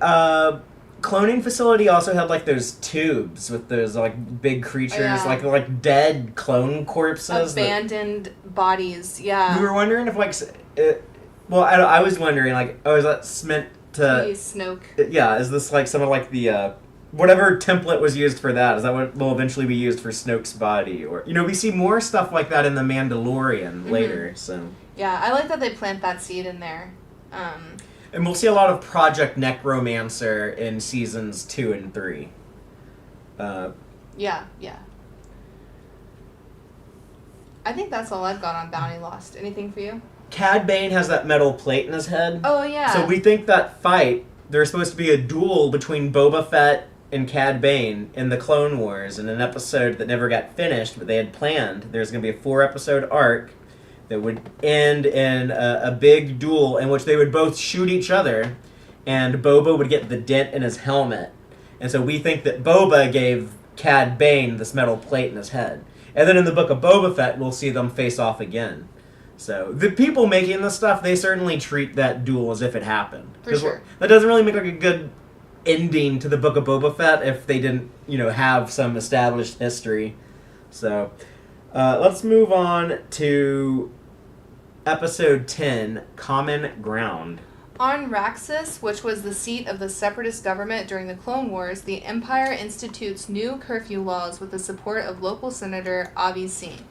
cloning facility also had like those tubes with those like big creatures, like dead clone corpses, abandoned bodies. Yeah. We were wondering if I was wondering like, is that meant to Snoke? Yeah, is this like some of like the whatever template was used for that? Is that what will eventually be used for Snoke's body? Or we see more stuff like that in the Mandalorian later. So yeah, I like that they plant that seed in there. And we'll see a lot of Project Necromancer in seasons 2 and 3. Yeah. I think that's all I've got on Bounty Lost. Anything for you? Cad Bane has that metal plate in his head. Oh, yeah. So we think that fight, there's supposed to be a duel between Boba Fett and Cad Bane in the Clone Wars in an episode that never got finished, but they had planned. There's going to be a 4-episode arc that would end in a big duel in which they would both shoot each other, and Boba would get the dent in his helmet. And so we think that Boba gave Cad Bane this metal plate in his head. And then in the book of Boba Fett, we'll see them face off again. So the people making this stuff, they certainly treat that duel as if it happened. For sure. That doesn't really make like a good ending to the book of Boba Fett if they didn't, have some established history. So let's move on to Episode 10, Common Ground. On Raxus, which was the seat of the Separatist government during the Clone Wars, the Empire institutes new curfew laws with the support of local Senator Avi Singh.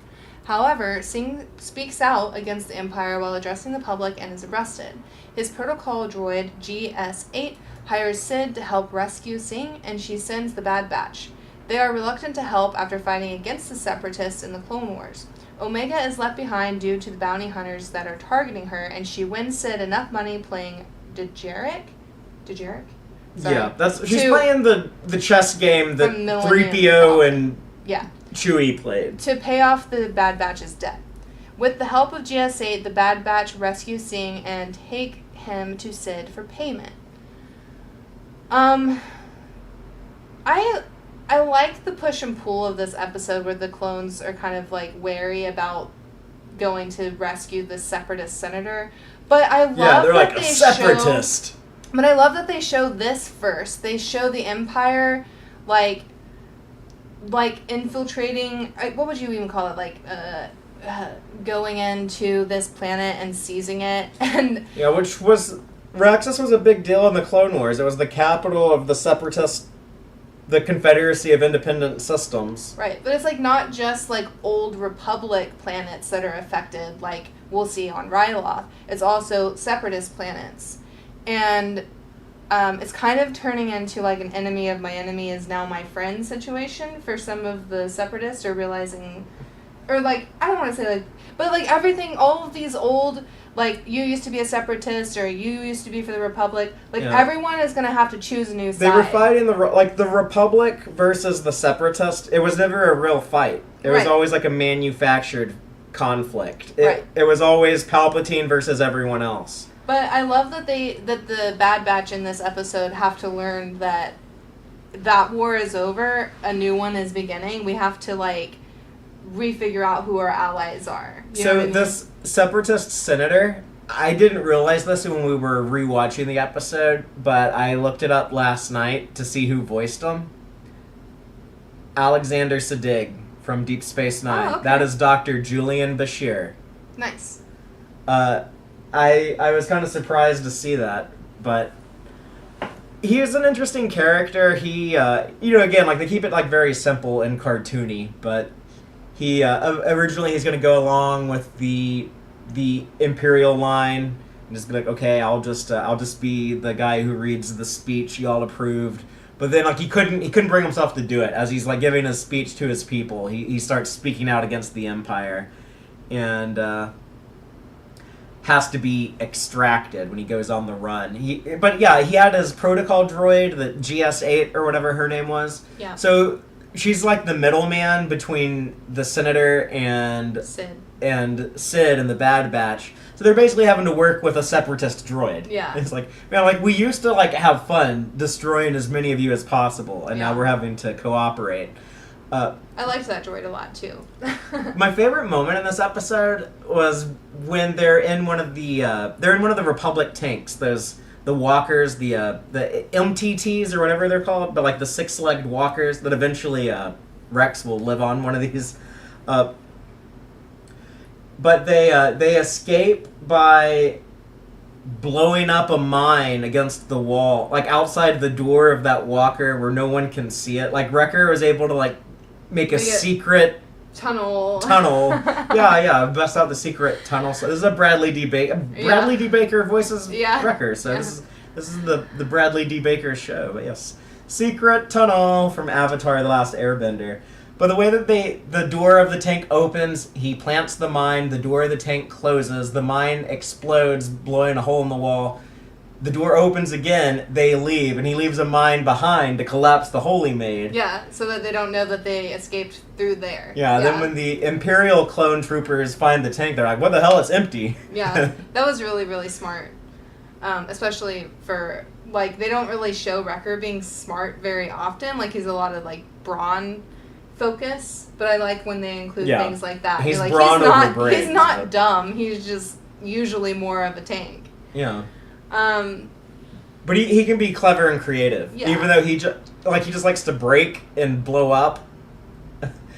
However, Singh speaks out against the Empire while addressing the public and is arrested. His protocol droid, GS-8, hires Sid to help rescue Singh, and she sends the Bad Batch. They are reluctant to help after fighting against the Separatists in the Clone Wars. Omega is left behind due to the bounty hunters that are targeting her, and she wins Sid enough money playing Dejeric? Sorry. Yeah, she's playing the chess game that 3PO and Chewie played. To pay off the Bad Batch's debt. With the help of GS-8, the Bad Batch rescue Singh and take him to Sid for payment. I like the push and pull of this episode where the clones are kind of like wary about going to rescue the Separatist senator. But I love they're that like a separatist. But I love that they show this first. They show the Empire like infiltrating. What would you even call it? Like going into this planet and seizing it. And which was Raxus was a big deal in the Clone Wars. It was the capital of the Separatist. The Confederacy of Independent Systems. Right, but it's like not just like old Republic planets that are affected, like we'll see on Ryloth. It's also Separatist planets. And it's kind of turning into like an enemy of my enemy is now my friend situation for some of the Separatists are realizing, or like, I don't want to say like, but like everything, all of these old, like you used to be a Separatist or you used to be for the Republic, like everyone is going to have to choose a new side. They were fighting the Republic versus the Separatist. It was never a real fight. It was always like a manufactured conflict. It was always Palpatine versus everyone else. But I love that the Bad Batch in this episode have to learn that war is over, a new one is beginning. We have to like refigure out who our allies are. You know what I mean? This Separatist senator, I didn't realize this when we were rewatching the episode, but I looked it up last night to see who voiced him. Alexander Siddig from Deep Space Nine. Okay. That is Dr. Julian Bashir. Nice. I was kind of surprised to see that, but he is an interesting character. He, again, like they keep it like very simple and cartoony, but he originally he's going to go along with the Imperial line and just be like, okay, I'll just be the guy who reads the speech y'all approved. But then like he couldn't bring himself to do it. As he's like giving his speech to his people, he starts speaking out against the Empire, and has to be extracted when he goes on the run. He had his protocol droid, the GS-8 or whatever her name was. Yeah. So she's like the middleman between the senator and and Sid and the Bad Batch. So they're basically having to work with a separatist droid. Yeah. It's like, man, like we used to like have fun destroying as many of you as possible, and Yeah. now we're having to cooperate. I liked that droid a lot too. My favorite moment in this episode was when they're in one of the Republic tanks. Those the walkers, the MTTs or whatever they're called, but like the 6-legged walkers that eventually Rex will live on one of these. But they escape by blowing up a mine against the wall, like outside the door of that walker where no one can see it. Like Wrecker was able to like make a secret tunnel. Yeah, bust out the secret tunnel. So this is a Bradley D. Baker voices Wrecker. So this is the Bradley D. Baker show. But yes, secret tunnel from Avatar: The Last Airbender. But the way that the door of the tank opens, he plants the mine, the door of the tank closes, the mine explodes, blowing a hole in the wall. The door opens again, they leave, and he leaves a mine behind to collapse the hole he made. Yeah, so that they don't know that they escaped through there. Yeah, then when the Imperial clone troopers find the tank, they're like, what the hell, it's empty. Yeah, that was really, really smart. Especially for, like, they don't really show Wrecker being smart very often. Like, he's a lot of, like, brawn focus, but I like when they include things like that. He's like, brawn over brains. He's not dumb. He's just usually more of a tank. Yeah. But he can be clever and creative, even though he just likes to break and blow up.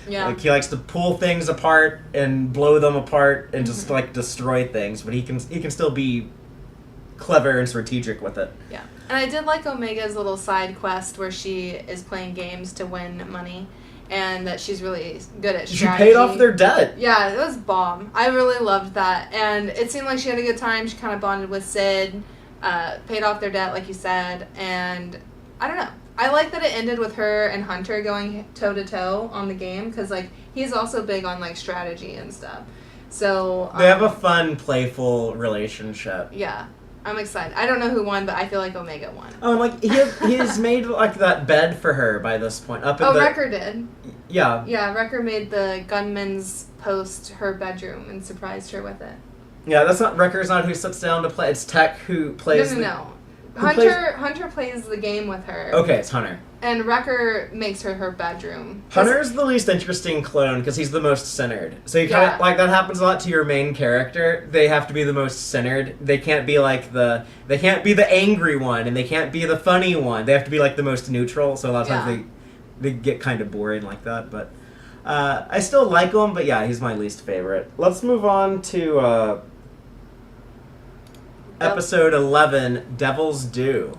Yeah. Like he likes to pull things apart and blow them apart and just like destroy things, but he can still be clever and strategic with it. Yeah. And I did like Omega's little side quest where she is playing games to win money. And that she's really good at strategy. She paid off their debt. Yeah, it was bomb. I really loved that. And it seemed like she had a good time. She kind of bonded with Sid, paid off their debt, like you said. And I don't know. I like that it ended with her and Hunter going toe-to-toe on the game. Because, like, he's also big on, like, strategy and stuff. So... they have a fun, playful relationship. Yeah. I'm excited. I don't know who won, but I feel like Omega won. Oh, and like he's made like that bed for her by this point. Wrecker did. Yeah. Yeah, Wrecker made the gunman's post her bedroom and surprised her with it. Yeah, that's not Wrecker's not who sits down to play. It's Tech who plays. No. Hunter plays the game with her. Okay, it's Hunter. And Wrecker makes her bedroom. Hunter's the least interesting clone because he's the most centered. So you kind of like that happens a lot to your main character. They have to be the most centered. They can't be like they can't be the angry one and they can't be the funny one. They have to be like the most neutral. So a lot of times they get kind of boring like that. But I still like him. But yeah, he's my least favorite. Let's move on to episode 11, Devil's Due.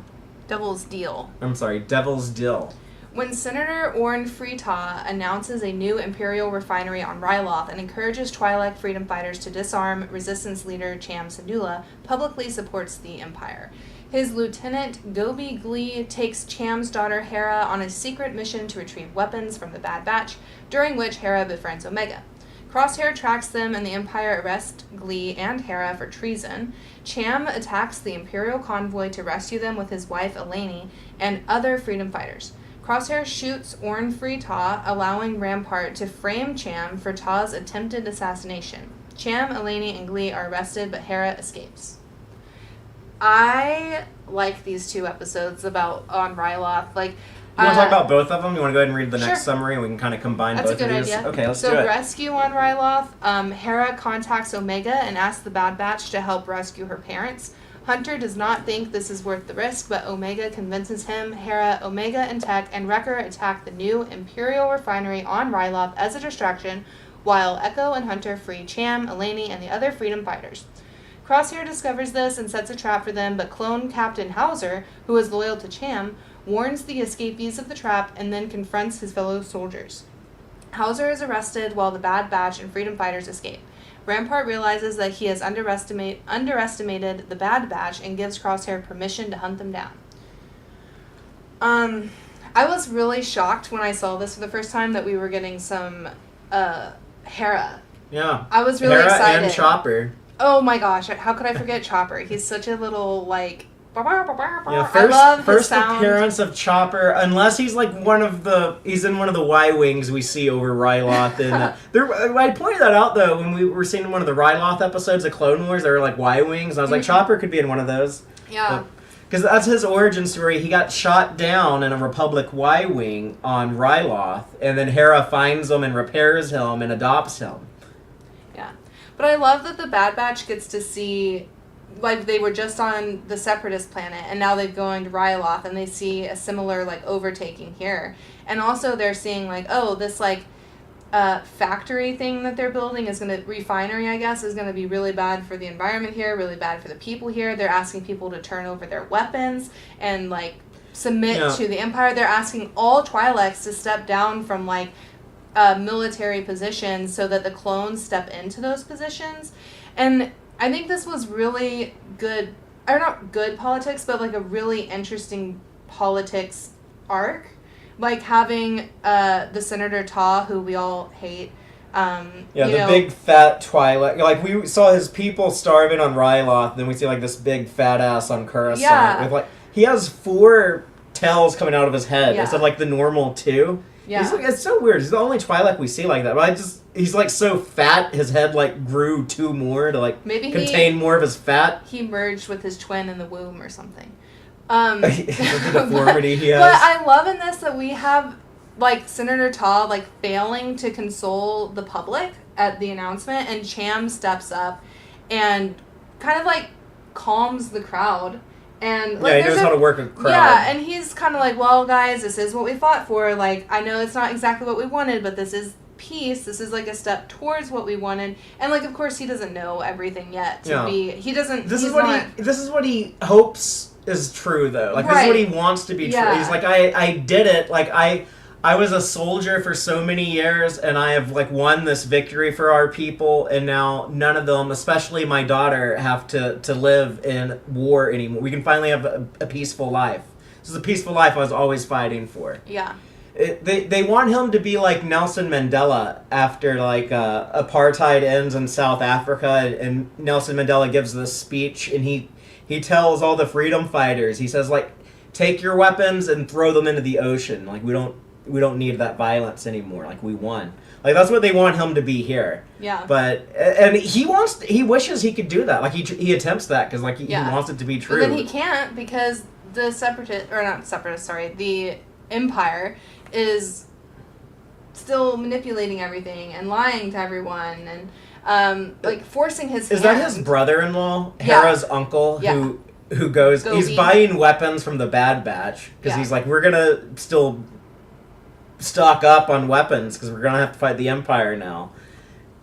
Devil's Deal. I'm sorry, Devil's Deal. When Senator Orrin Freetaw announces a new Imperial refinery on Ryloth and encourages Twi'lek freedom fighters to disarm Resistance leader Cham Syndulla, publicly supports the Empire. His lieutenant, Gobi Glee, takes Cham's daughter Hera on a secret mission to retrieve weapons from the Bad Batch, during which Hera befriends Omega. Crosshair tracks them and the Empire arrest Glee and Hera for treason. Cham attacks the Imperial convoy to rescue them with his wife Eleni and other freedom fighters. Crosshair shoots Orrin Freetaw, allowing Rampart to frame Cham for Taw's attempted assassination. Cham, Eleni, and Glee are arrested, but Hera escapes. I like these two episodes on Ryloth. Like, you want to talk about both of them? You want to go ahead and read the next summary and we can kind of combine both of these? That's a good idea. Okay, let's do So, it. rescue on Ryloth. Hera contacts Omega and asks the Bad Batch to help rescue her parents. Hunter does not think this is worth the risk, but Omega convinces him. Hera, Omega, and Tech and Wrecker attack the new Imperial refinery on Ryloth as a distraction, while Echo and Hunter free Cham, Eleni, and the other freedom fighters. Crosshair discovers this and sets a trap for them, but clone Captain Hauser, who is loyal to Cham, warns the escapees of the trap and then confronts his fellow soldiers. Hauser is arrested while the Bad Batch and freedom fighters escape. Rampart realizes that he has underestimated the Bad Batch and gives Crosshair permission to hunt them down. I was really shocked when I saw this for the first time that we were getting some Hera. Yeah. I was really Hera excited. and Chopper. Oh my gosh, how could I forget Chopper? He's such a little, like, Yeah, I love his first sound. appearance of Chopper, unless he's like he's in one of the Y-wings we see over Ryloth. And I pointed that out though when we were seeing one of the Ryloth episodes of Clone Wars. There were like Y-wings, and I was like, Chopper could be in one of those. Yeah. Because that's his origin story. He got shot down in a Republic Y-wing on Ryloth, and then Hera finds him and repairs him and adopts him. Yeah, but I love that the Bad Batch gets to see. Like, they were just on the Separatist planet, and now they're going to Ryloth, and they see a similar, like, overtaking here. And also they're seeing, like, oh, this, like, factory thing that they're building is going to, refinery, I guess, is going to be really bad for the environment here, really bad for the people here. They're asking people to turn over their weapons and, like, submit to the Empire. They're asking all Twi'leks to step down from, like, military positions so that the clones step into those positions. And I think this was really good, or not good politics, but like a really interesting politics arc. Like having the Senator Ta, who we all hate. Big fat Twi'lek. Like we saw his people starving on Ryloth, then we see like this big fat ass on Coruscant. Yeah. With like he has 4 tails coming out of his head instead of like the normal 2. Yeah. It's so weird. He's the only Twi'lek we see like that. But he's like so fat, his head like grew 2 more to like contain more of his fat. He merged with his twin in the womb or something. The deformity he has. But I love in this that we have like Senator Ta like failing to console the public at the announcement, and Cham steps up and kind of like calms the crowd. And like, he knows how to work a crowd. Yeah, and he's kind of like, well, guys, this is what we fought for. Like, I know it's not exactly what we wanted, but this is peace. This is like a step towards what we wanted. And like, of course, he doesn't know everything yet. He doesn't. This is what he hopes is true, though. Like, this is what he wants to be true. He's like, I did it. Like, I was a soldier for so many years, and I have like won this victory for our people, and now none of them, especially my daughter, have to live in war anymore. We can finally have a peaceful life. This is a peaceful life I was always fighting for. Yeah. They want him to be like Nelson Mandela after like apartheid ends in South Africa, and Nelson Mandela gives this speech, and he tells all the freedom fighters, he says like, take your weapons and throw them into the ocean. Like we don't need that violence anymore. Like we won. Like that's what they want him to be here. Yeah. But and he wishes he could do that. Like he attempts that because like he wants it to be true. But then he can't because the the Empire is still manipulating everything and lying to everyone and like forcing his hand. Is that his brother-in-law, Hera's uncle, who goes? Gobi. He's buying weapons from the Bad Batch because he's like, we're gonna still stock up on weapons because we're gonna have to fight the Empire now.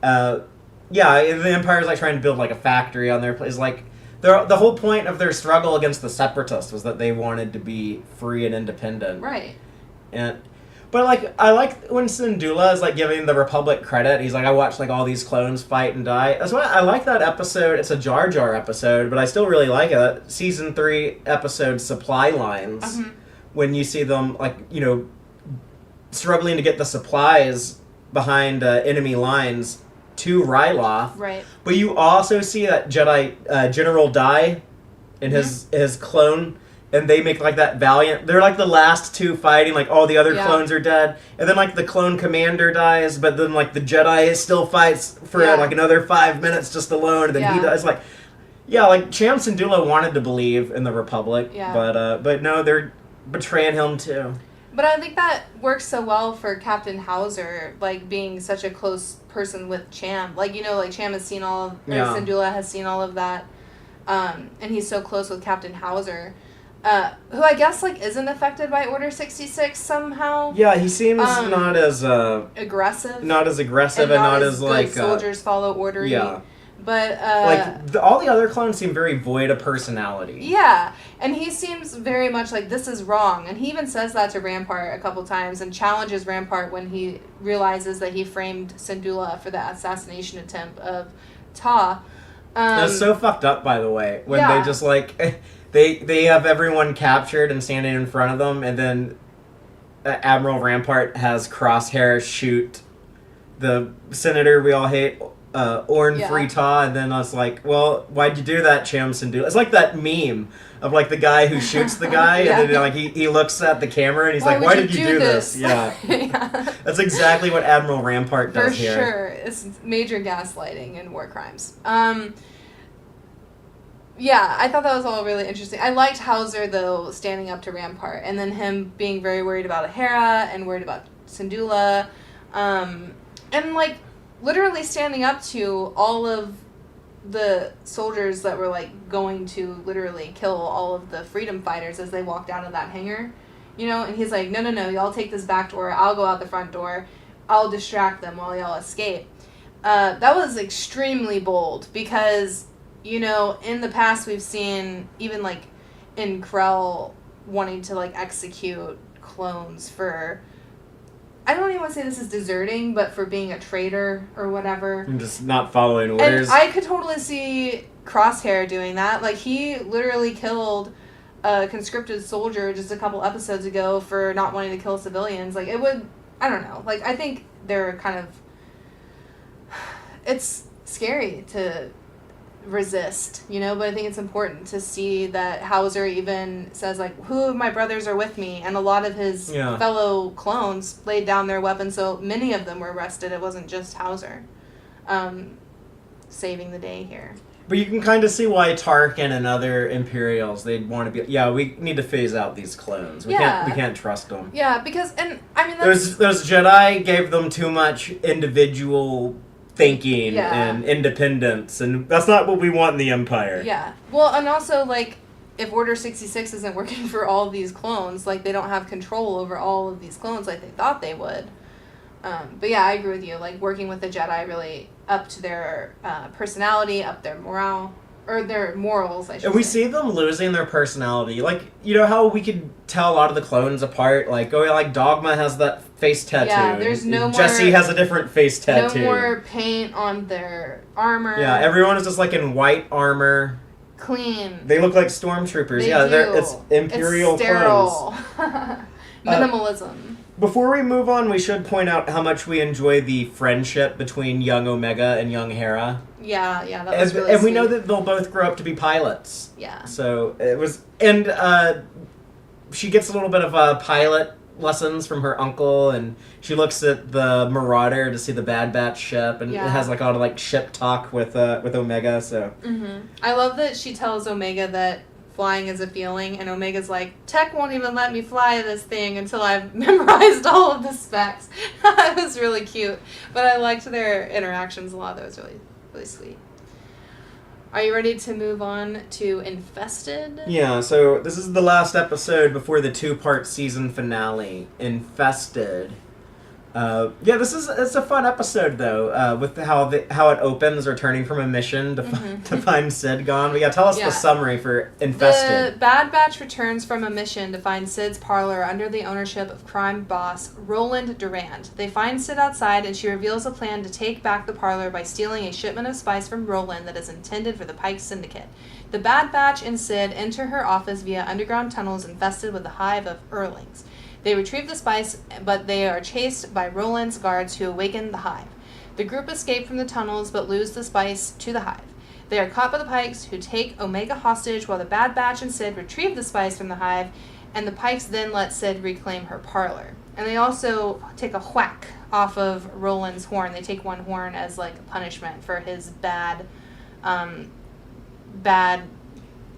The Empire's like trying to build like a factory on their place. Like the whole point of their struggle against the Separatists was that they wanted to be free and independent. Right. But like I like when Syndulla is like giving the Republic credit. He's like, I watched like all these clones fight and die. That's why I like that episode. It's a Jar Jar episode, but I still really like it. That season 3 episode Supply Lines. Mm-hmm. When you see them like struggling to get the supplies behind enemy lines to Ryloth. Right. But you also see that Jedi General Dai and his clone, and they make like that valiant. They're like the last 2 fighting. Like all the other clones are dead, and then like the clone commander dies, but then like the Jedi still fights for like another 5 minutes just alone, and then he dies. Like Cham Syndulla wanted to believe in the Republic, but no, they're betraying him too. But I think that works so well for Captain Hauser, like, being such a close person with Cham. Like, like, Cham has seen Syndulla has seen all of that, and he's so close with Captain Hauser, who I guess, like, isn't affected by Order 66 somehow. Yeah, he seems not as... aggressive. Not as aggressive and not as, like... soldiers follow order. Yeah. But, all the other clones seem very void of personality. Yeah, and he seems very much like, this is wrong. And he even says that to Rampart a couple times and challenges Rampart when he realizes that he framed Syndulla for the assassination attempt of Ta. That's so fucked up, by the way, when they just, like, they have everyone captured and standing in front of them, and then Admiral Rampart has Crosshair shoot the senator we all hate, Orn Yeah. Frita, and then I was like, well, why'd you do that, Cham Syndulla? It's like that meme of like the guy who shoots the guy, Yeah. and then like he looks at the camera and he's like, why did you do this? Yeah. Yeah. That's exactly what Admiral Rampart For does here. sure. It's major gaslighting and war crimes. Yeah, I thought that was all really interesting. I liked Hauser, though, standing up to Rampart, and then him being very worried about Hera and worried about Syndulla, and, like, literally standing up to all of the soldiers that were, like, going to literally kill all of the freedom fighters as they walked out of that hangar, you know? And he's like, no, y'all take this back door, I'll go out the front door, I'll distract them while y'all escape. That was extremely bold, because... You know, in the past we've seen, even, like, in Krell wanting to, like, execute clones for... I don't even want to say this is deserting, but for being a traitor or whatever. And just not following orders. And I could totally see Crosshair doing that. Like, he literally killed a conscripted soldier just a couple episodes ago for not wanting to kill civilians. Like, it would... I don't know. Like, I think they're kind of... It's scary to... resist, you know, but I think it's important to see that Hauser even says, like, who of my brothers are with me, and a lot of his fellow clones laid down their weapons, so many of them were arrested. It wasn't just Hauser saving the day here. But you can kind of see why Tarkin and other Imperials, they'd want to be, we need to phase out these clones. We can't trust them. Yeah, because, and I mean, that's... Those Jedi gave them too much individual thinking and independence, and that's not what we want in the Empire. Yeah. Well, and also, like, if Order 66 isn't working for all of these clones, like, they don't have control over all of these clones like they thought they would. But yeah, I agree with you. Like, working with the Jedi really up to their personality, up their morale, or their morals, I should say. And we see them losing their personality. Like, you know how we could tell a lot of the clones apart? Like, Dogma has that face tattoo. Yeah, there's no more... Jesse has a different face tattoo. No more paint on their armor. Yeah, everyone is just, like, in white armor. Clean. They look like stormtroopers. It's Imperial it's sterile. clones. Minimalism. Before we move on, we should point out how much we enjoy the friendship between young Omega and young Hera. Yeah, that was really And we sweet. know that they'll both grow up to be pilots. Yeah. So it was... And she gets a little bit of pilot lessons from her uncle, and she looks at the Marauder to see the Bad Batch ship, and it has, like, all the, like, ship talk with Omega, so... Mm-hmm. I love that she tells Omega that flying is a feeling, and Omega's like, Tech won't even let me fly this thing until I've memorized all of the specs. It was really cute. But I liked their interactions a lot. That was really, really sweet. Are you ready to move on to Infested? Yeah, so this is the last episode before the 2-part season finale, Infested. It's a fun episode, though, with how it opens, returning from a mission to find Sid gone. But tell us the summary for Infested. The Bad Batch returns from a mission to find Sid's parlor under the ownership of crime boss Roland Durand. They find Sid outside, and she reveals a plan to take back the parlor by stealing a shipment of spice from Roland that is intended for the Pike Syndicate. The Bad Batch and Sid enter her office via underground tunnels infested with a hive of Earlings. They retrieve the spice, but they are chased by Roland's guards who awaken the hive. The group escape from the tunnels, but lose the spice to the hive. They are caught by the Pikes, who take Omega hostage while the Bad Batch and Sid retrieve the spice from the hive, and the Pikes then let Sid reclaim her parlor. And they also take a whack off of Roland's horn. They take one horn as, like, a punishment for his bad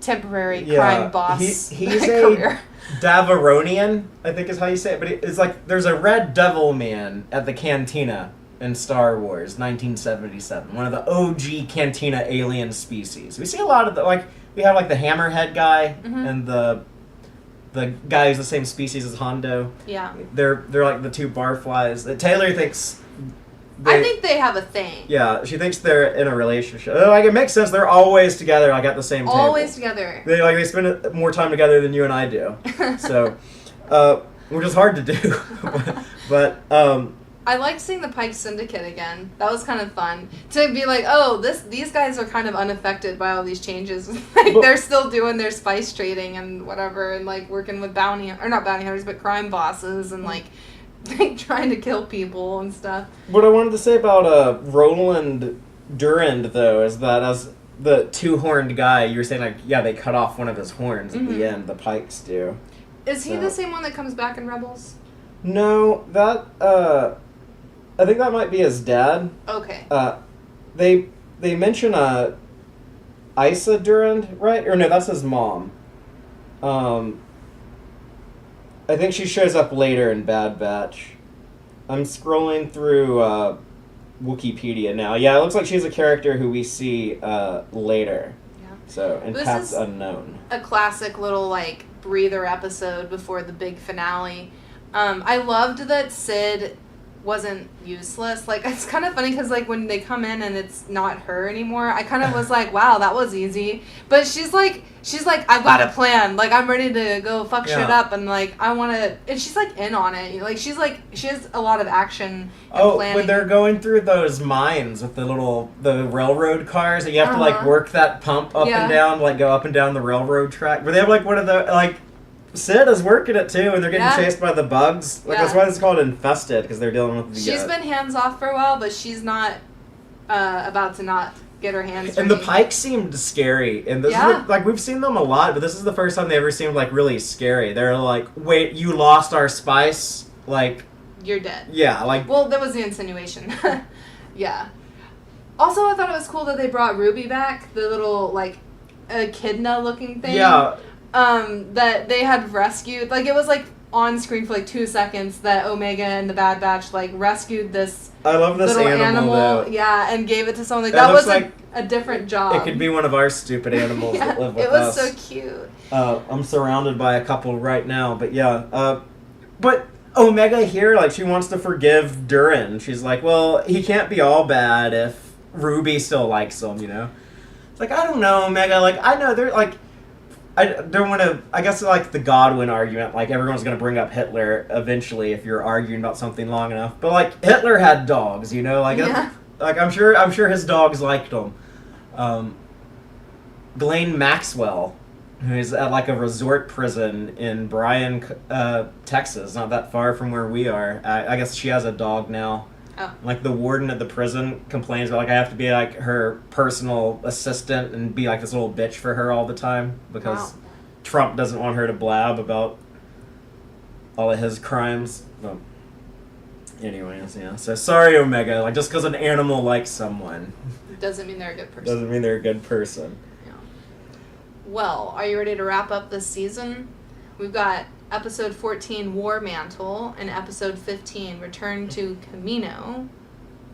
temporary crime boss he's career. A Davaronian, I think is how you say it. But it's like there's a Red Devil man at the Cantina in Star Wars, 1977. One of the OG Cantina alien species. We see a lot of we have like the Hammerhead guy and the guy who's the same species as Hondo. Yeah. They're like the two barflies. Taylor thinks. I think they have a thing. Yeah, she thinks they're in a relationship. Like, it makes sense. They're always together, like, at the same table. Always together. They spend more time together than you and I do. So, which is hard to do. but I liked seeing the Pike Syndicate again. That was kind of fun. To be like, oh, these guys are kind of unaffected by all these changes. They're still doing their spice trading and whatever, and, like, working with not bounty hunters, but crime bosses, and, like trying to kill people and stuff. What I wanted to say about Roland Durand, though, is that as the two-horned guy, you were saying, like, yeah, they cut off one of his horns at the end. The Pikes do. Is he the same one that comes back in Rebels? No, that, I think that might be his dad. Okay. They mention, Isa Durand, right? Or no, that's his mom. I think she shows up later in Bad Batch. I'm scrolling through, Wikipedia now. Yeah, it looks like she's a character who we see later. Yeah. So, and paths unknown. A classic little like breather episode before the big finale. I loved that Sid wasn't useless. Like, it's kind of funny because like when they come in and it's not her anymore, I kind of was like, wow, that was easy. But she's like I've got a plan. Like, I'm ready to go fuck shit up, and like I want to. And she's like in on it. Like, she has a lot of action. And planning. When they're going through those mines with the railroad cars, and you have to like work that pump up and down, like go up and down the railroad track. Where they have like one of the like. Sid is working it too, and they're getting chased by the bugs. Like that's why it's called infested, because they're dealing with the. She's been hands off for a while, but she's not about to not get her hands. And the Pikes seemed scary, and this is like we've seen them a lot, but this is the first time they ever seemed like really scary. They're like, "Wait, you lost our spice? Like you're dead." Yeah, like. Well, that was the insinuation. Yeah. Also, I thought it was cool that they brought Ruby back, the little like echidna-looking thing. Yeah. That they had rescued, like it was like on screen for like 2 seconds that Omega and the Bad Batch like rescued this. I love this little animal though. Yeah, and gave it to someone. Like, that was like a different job. It could be one of our stupid animals that live with us. It was so cute. I'm surrounded by a couple right now, but yeah. But Omega here, like she wants to forgive Durand. She's like, well, he can't be all bad if Ruby still likes him, you know. It's like, I don't know, Omega. Like I know they're like. I don't want to. I guess like the Godwin argument, like everyone's going to bring up Hitler eventually if you're arguing about something long enough. But like Hitler had dogs, you know, like like I'm sure his dogs liked him. Ghislaine Maxwell, who's at like a resort prison in Bryan, Texas, not that far from where we are. I guess she has a dog now. Oh. Like the warden at the prison complains about like I have to be like her personal assistant and be like this little bitch for her all the time because Trump doesn't want her to blab about all of his crimes. Well, anyways, yeah. So sorry, Omega. Like just because an animal likes someone doesn't mean they're a good person. Doesn't mean they're a good person. Yeah. Well, are you ready to wrap up this season? We've got Episode 14, War Mantle, and Episode 15, Return to Camino.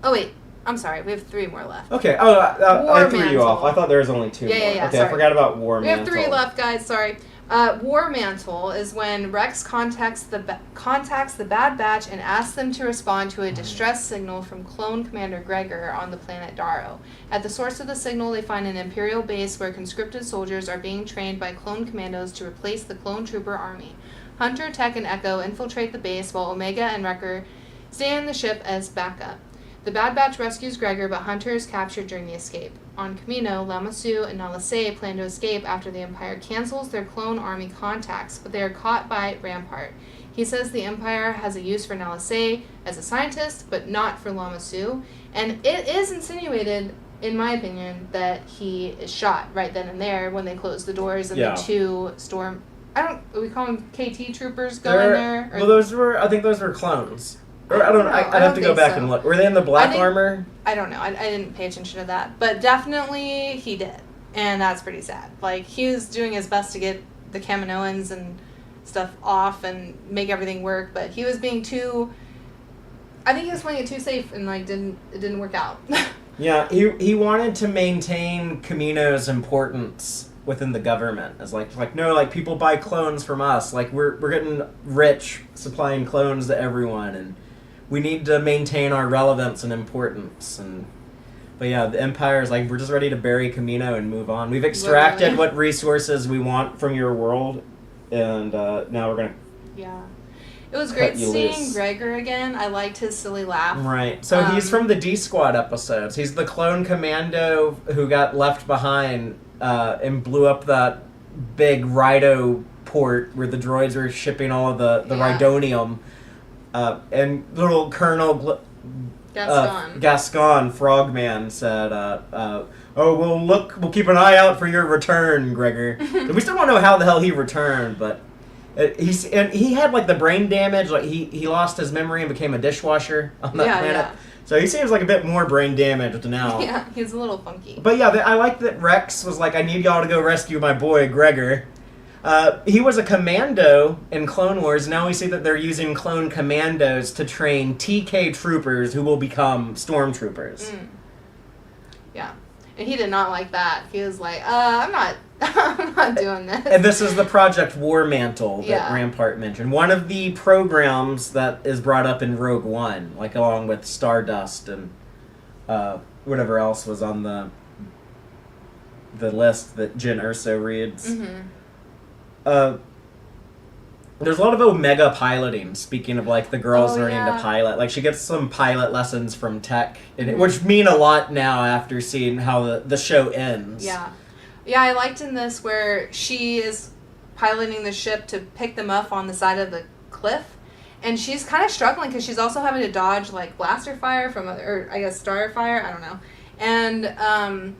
Oh, wait. I'm sorry. We have 3 more left. Okay. Oh, I threw you off. I thought there was only 2 more. Yeah, okay, sorry. I forgot about War Mantle. We have 3 left, guys. Sorry. War Mantle is when Rex contacts the Bad Batch and asks them to respond to a distress signal from Clone Commander Gregor on the planet Darrow. At the source of the signal, they find an Imperial base where conscripted soldiers are being trained by clone commandos to replace the clone trooper army. Hunter, Tech, and Echo infiltrate the base while Omega and Wrecker stay on the ship as backup. The Bad Batch rescues Gregor, but Hunter is captured during the escape. On Camino, Lamassu and Nala Se plan to escape after the Empire cancels their clone army contacts, but they are caught by Rampart. He says the Empire has a use for Nala Se as a scientist, but not for Lamassu, and it is insinuated, in my opinion, that he is shot right then and there when they close the doors and the 2 storm... we call them KT troopers go in there? Or, well, I think those were clones. Or I don't know. I'd have to go back and look. Were they in the black armor? I don't know. I didn't pay attention to that. But definitely he did. And that's pretty sad. Like, he was doing his best to get the Kaminoans and stuff off and make everything work, but he was being too... I think he was playing it too safe and, like, it didn't work out. Yeah, he wanted to maintain Kamino's importance within the government. As like no, like people buy clones from us. Like we're getting rich supplying clones to everyone, and we need to maintain our relevance and importance. But yeah, the Empire's like, we're just ready to bury Kamino and move on. We've extracted what resources we want from your world, and now we're gonna. Yeah. It was great seeing Gregor again. I liked his silly laugh. Right. So he's from the D-Squad episodes. He's the clone commando who got left behind and blew up that big Rhino port where the droids were shipping all of the Rhydonium. And little Colonel Gascon Frogman said, "Oh, we'll keep an eye out for your return, Gregor." We still don't know how the hell he returned, but he had like the brain damage, like he lost his memory and became a dishwasher on that planet. Yeah. So he seems like a bit more brain damaged now. Yeah, he's a little funky. But yeah, I like that Rex was like, "I need y'all to go rescue my boy Gregor." He was a commando in Clone Wars. Now we see that they're using clone commandos to train TK troopers who will become stormtroopers. Yeah, and he did not like that. He was like, I'm not doing this. And this is the Project War Mantle that Rampart mentioned. One of the programs that is brought up in Rogue One, like along with Stardust and whatever else was on the list that Jyn Erso reads. There's a lot of Omega piloting, speaking of like the girls learning to pilot. Like she gets some pilot lessons from Tech, which mean a lot now after seeing how the show ends. Yeah, I liked in this where she is piloting the ship to pick them up on the side of the cliff, and she's kind of struggling because she's also having to dodge like blaster fire from or I guess star fire, I don't know, and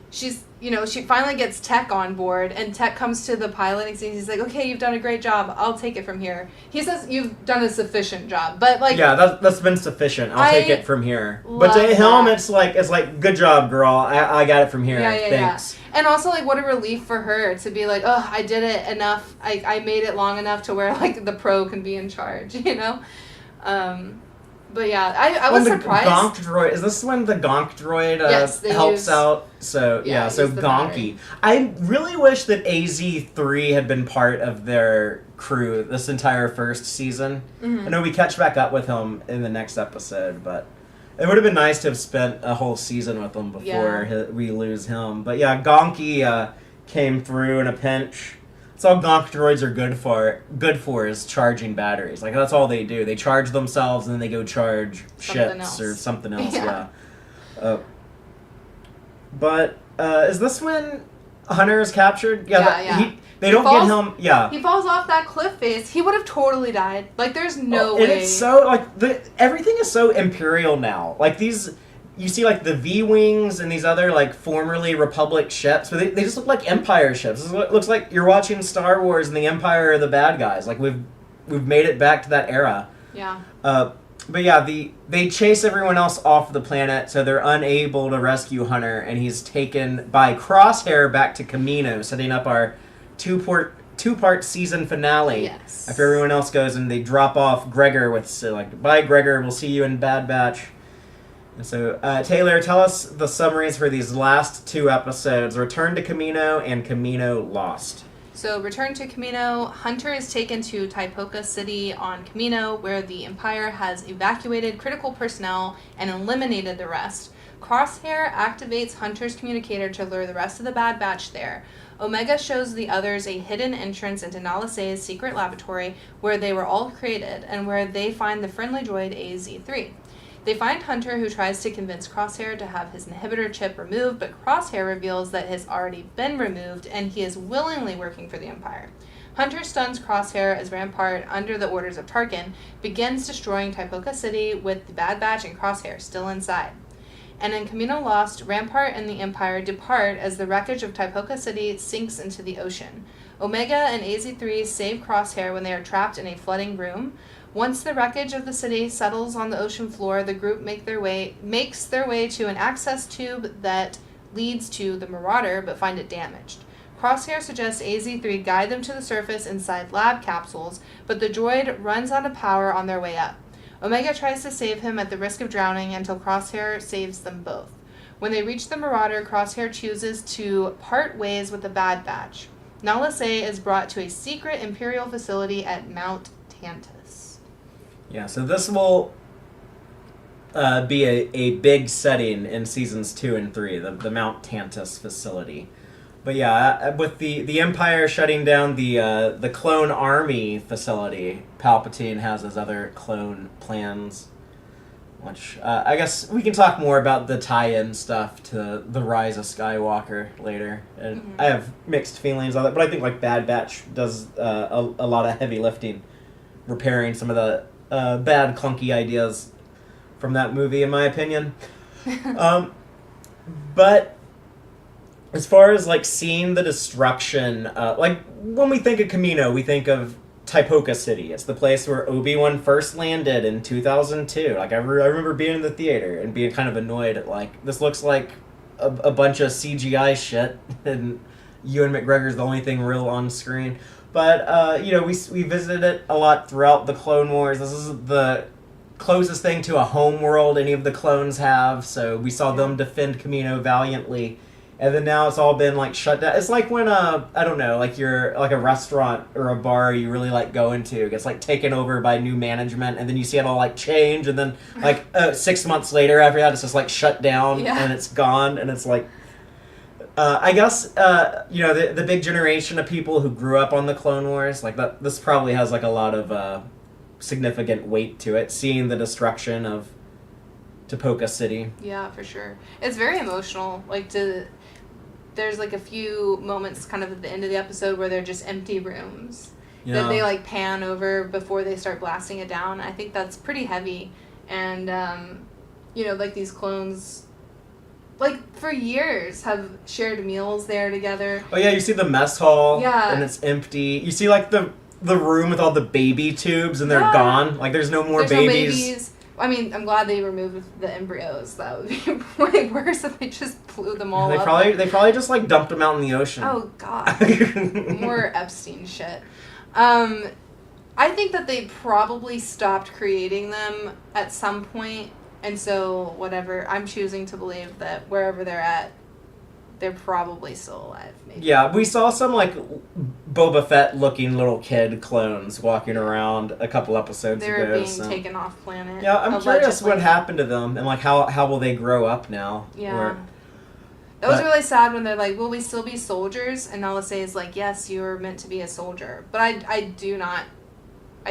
she's, she finally gets Tech on board, and Tech comes to the pilot and he's like, "Okay, you've done a great job. I'll take it from here." He says, "You've done a sufficient job," but like, yeah, that's been sufficient. I'll take it from here. But to him, it's like, "Good job, girl. I got it from here. Thanks." Yeah. And also, like, what a relief for her to be like, "Oh, I did it enough. I made it long enough to where like the pro can be in charge," But yeah, I was surprised. Gonk droid, is this when the Gonk droid helps out? So so Gonky. I really wish that AZ3 had been part of their crew this entire first season. I know we catch back up with him in the next episode, but it would have been nice to have spent a whole season with him before we lose him. But yeah, Gonky came through in a pinch. That's all Gonk droids are good for is charging batteries. Like, that's all they do. They charge themselves and then they go charge ships or something else. Yeah. But is this when Hunter is captured? Yeah. They don't get him. Yeah. He falls off that cliff face. He would have totally died. Like, there's no way. And it's so, like, everything is so Imperial now. Like, these... You see, like, the V-Wings and these other, like, formerly Republic ships, but they just look like Empire ships. It looks like you're watching Star Wars and the Empire are the bad guys. Like, we've made it back to that era. Yeah. But yeah, they chase everyone else off the planet, so they're unable to rescue Hunter, and he's taken by Crosshair back to Kamino, setting up our two-part season finale. Yes. After everyone else goes, and they drop off Gregor with, like, "Bye, Gregor, we'll see you in Bad Batch." And so, Taylor, tell us the summaries for these last two episodes, Return to Kamino and Kamino Lost. So, Return to Kamino, Hunter is taken to Taipoka City on Kamino, where the Empire has evacuated critical personnel and eliminated the rest. Crosshair activates Hunter's communicator to lure the rest of the Bad Batch there. Omega shows the others a hidden entrance into Nala Se's secret laboratory, where they were all created, and where they find the friendly droid AZ3. They find Hunter, who tries to convince Crosshair to have his inhibitor chip removed, but Crosshair reveals that it has already been removed, and he is willingly working for the Empire. Hunter stuns Crosshair as Rampart, under the orders of Tarkin, begins destroying Taipoka City with the Bad Batch and Crosshair still inside. And in Kamino Lost, Rampart and the Empire depart as the wreckage of Taipoka City sinks into the ocean. Omega and AZ3 save Crosshair when they are trapped in a flooding room. Once the wreckage of the city settles on the ocean floor, the group makes their way to an access tube that leads to the Marauder, but find it damaged. Crosshair suggests AZ3 guide them to the surface inside lab capsules, but the droid runs out of power on their way up. Omega tries to save him at the risk of drowning until Crosshair saves them both. When they reach the Marauder, Crosshair chooses to part ways with the Bad Batch. Nala Se is brought to a secret Imperial facility at Mount Tantus. Yeah, so this will be a big setting in seasons 2 and 3, the Mount Tantus facility. But yeah, with the Empire shutting down the clone army facility, Palpatine has his other clone plans, which I guess we can talk more about the tie-in stuff to the Rise of Skywalker later. And I have mixed feelings on it, but I think like Bad Batch does a lot of heavy lifting, repairing some of the bad clunky ideas from that movie, in my opinion. But as far as like seeing the destruction, like when we think of Kamino, we think of Taipoka City. It's the place where Obi-Wan first landed in 2002. Like I remember being in the theater and being kind of annoyed at like this looks like a bunch of CGI shit, and Ewan McGregor's the only thing real on screen. But we visited it a lot throughout the Clone Wars. This is the closest thing to a home world any of the clones have, so we saw them defend Kamino valiantly. And then now it's all been like shut down. It's like when I don't know, like you're like a restaurant or a bar you really like going to gets like taken over by new management, and then you see it all like change, and then like 6 months later after that it's just like shut down and it's gone, and it's like I guess the big generation of people who grew up on the Clone Wars, like that, this probably has like a lot of significant weight to it, seeing the destruction of Taipoka City. Yeah, for sure. It's very emotional. There's like a few moments kind of at the end of the episode where they're just empty rooms that they like pan over before they start blasting it down. I think that's pretty heavy. And like these clones like for years have shared meals there together. Oh yeah, you see the mess hall and it's empty. You see like the room with all the baby tubes and they're gone. Like there's no more babies. No babies. I mean, I'm glad they removed the embryos. That would be way worse if they just blew them all up. They probably just like dumped them out in the ocean. Oh god, more Epstein shit. I think that they probably stopped creating them at some point, and so whatever. I'm choosing to believe that wherever they're at, they're probably still alive. Maybe. Yeah, we saw some like Boba Fett looking little kid clones walking around a couple episodes ago. They're being taken off planet. Yeah, I'm curious what happened to them and like how will they grow up now? Yeah. That was really sad when they're like, will we still be soldiers? And Nala is like, yes, you were meant to be a soldier. But I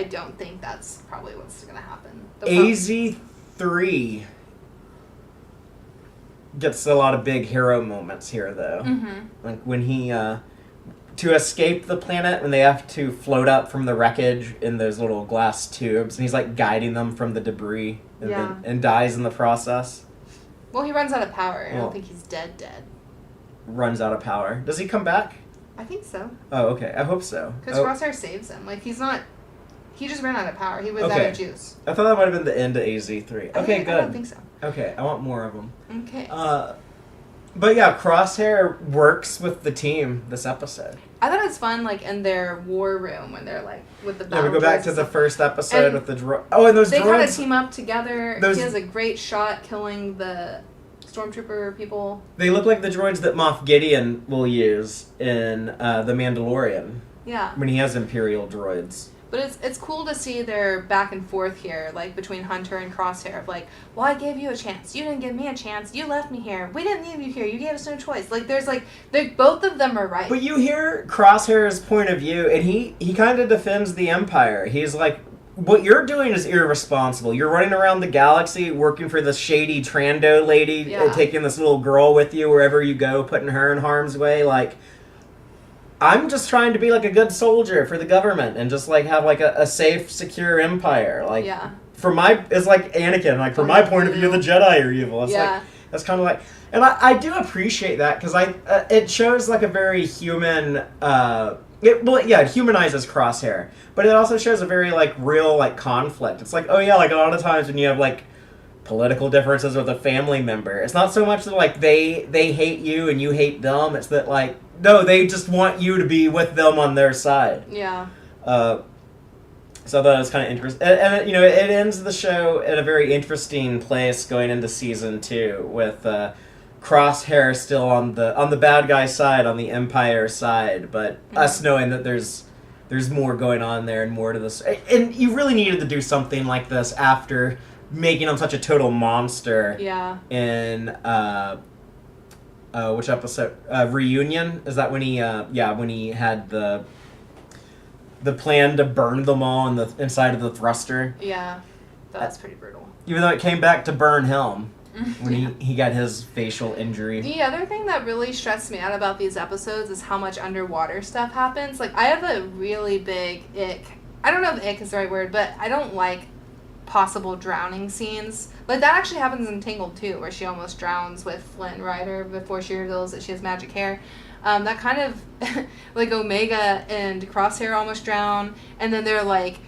don't think that's probably what's going to happen. AZ-3 gets a lot of big hero moments here, though. Mm-hmm. Like when he, to escape the planet, when they have to float up from the wreckage in those little glass tubes, and he's like guiding them from the debris and dies in the process. Well, he runs out of power. I don't think he's dead. Runs out of power. Does he come back? I think so. Oh, okay. I hope so. Because Crosshair saves him. Like, he's not... He just ran out of power. He was out of juice. I thought that might have been the end of AZ-3. Okay, good. I don't think so. Okay, I want more of them. Okay. But yeah, Crosshair works with the team this episode. I thought it was fun, like, in their war room when they're, like, with the battle. Yeah, we go back to the first episode with the droid. Oh, and those droids. They kind of team up together. He has a great shot killing the stormtrooper people. They look like the droids that Moff Gideon will use in The Mandalorian. Yeah. When he has Imperial droids. But it's cool to see their back and forth here, like between Hunter and Crosshair. Of like, well, I gave you a chance. You didn't give me a chance. You left me here. We didn't leave you here. You gave us no choice. Like, there's like, both of them are right. But you hear Crosshair's point of view, and he kind of defends the Empire. He's like, what you're doing is irresponsible. You're running around the galaxy working for this shady Trando lady, taking this little girl with you wherever you go, putting her in harm's way. Like, I'm just trying to be like a good soldier for the government and just like have like a safe, secure empire. Like, it's like Anakin. Like, from my point of view, the Jedi are evil. It's like, that's kind of like, and I do appreciate that because it shows like a very human. It humanizes Crosshair, but it also shows a very like real like conflict. It's like, oh yeah, like a lot of times when you have like political differences with a family member, it's not so much that like they hate you and you hate them. It's that like, no, they just want you to be with them on their side. Yeah. So I thought it was kind of interesting, and it ends the show at a very interesting place going into season 2 with Crosshair still on the bad guy side, on the Empire side, but us knowing that there's more going on there and more to this, and you really needed to do something like this after making him such a total monster. Yeah. In which episode? Reunion? Is that when he? When he had the plan to burn them all inside of the thruster. Yeah, that's pretty brutal. Even though it came back to burn him when he got his facial injury. The other thing that really stressed me out about these episodes is how much underwater stuff happens. Like, I have a really big ick. I don't know if ick is the right word, but I don't like possible drowning scenes. Like, that actually happens in Tangled too, where she almost drowns with Flynn Rider before she reveals that she has magic hair. That kind of, like, Omega and Crosshair almost drown, and then they're, like,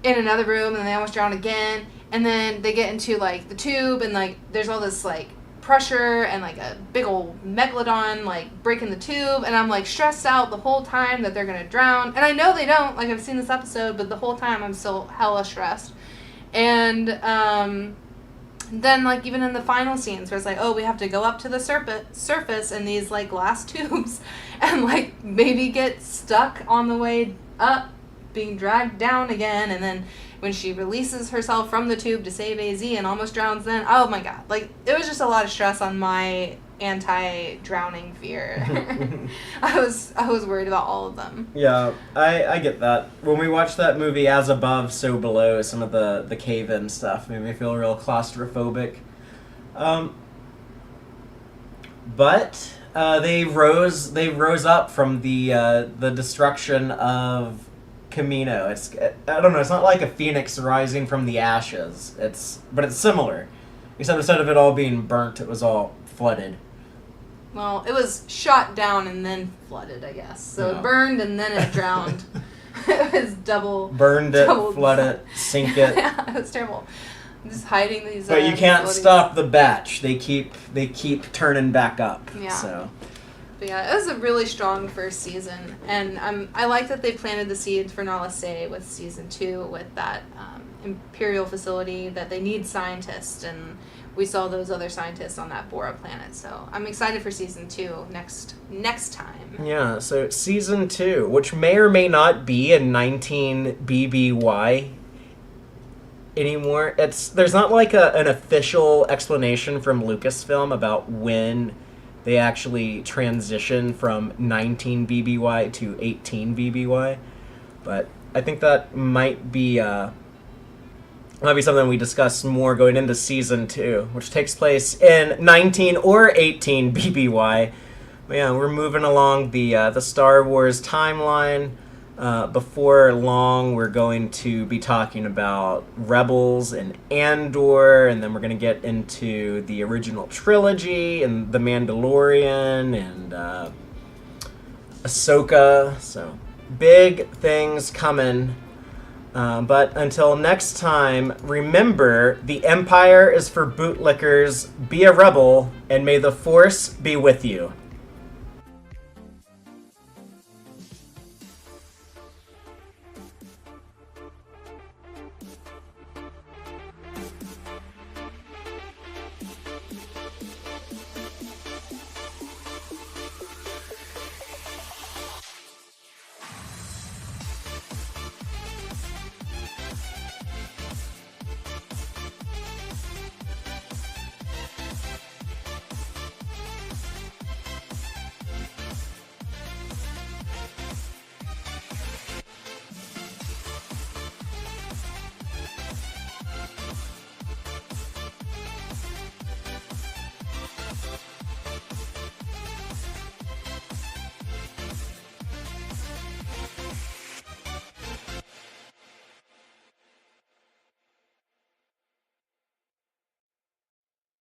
in another room, and they almost drown again, and then they get into, like, the tube, and, like, there's all this, like, pressure, and, like, a big old megalodon, like, breaking the tube, and I'm, like, stressed out the whole time that they're gonna drown, and I know they don't, like, I've seen this episode, but the whole time I'm still hella stressed. And, then, like, even in the final scenes where it's like, oh, we have to go up to the surface in these, like, glass tubes and, like, maybe get stuck on the way up, being dragged down again, and then when she releases herself from the tube to save AZ and almost drowns then, oh my god. Like, it was just a lot of stress on my anti-drowning fear. I was worried about all of them. Yeah, I get that. When we watched that movie As Above, So Below, some of the cave-in stuff made me feel real claustrophobic. But they rose up from the destruction of Camino. I don't know, it's not like a phoenix rising from the ashes. But it's similar. Except instead of it all being burnt, it was all flooded. Well, it was shot down and then flooded, I guess. So it burned and then it drowned. It was double. Burned it, flood it, sink it. Yeah, it was terrible. I'm just hiding these. But you can't stop the batch. They keep turning back up. Yeah. So. But yeah, it was a really strong first season, and I like that they planted the seeds for Nala Se with season 2 with that Imperial facility that they need scientists, and we saw those other scientists on that Bora planet. So I'm excited for season 2 next time. Yeah, so season 2, which may or may not be in 19 BBY anymore. There's not like an official explanation from Lucasfilm about when they actually transition from 19 BBY to 18 BBY, but I think that might be something we discuss more going into season 2, which takes place in 19 or 18 BBY. But yeah, we're moving along the Star Wars timeline. Before long, we're going to be talking about Rebels and Andor, and then we're going to get into the original trilogy and The Mandalorian and Ahsoka. So, big things coming. But until next time, remember, the Empire is for bootlickers. Be a rebel, and may the Force be with you.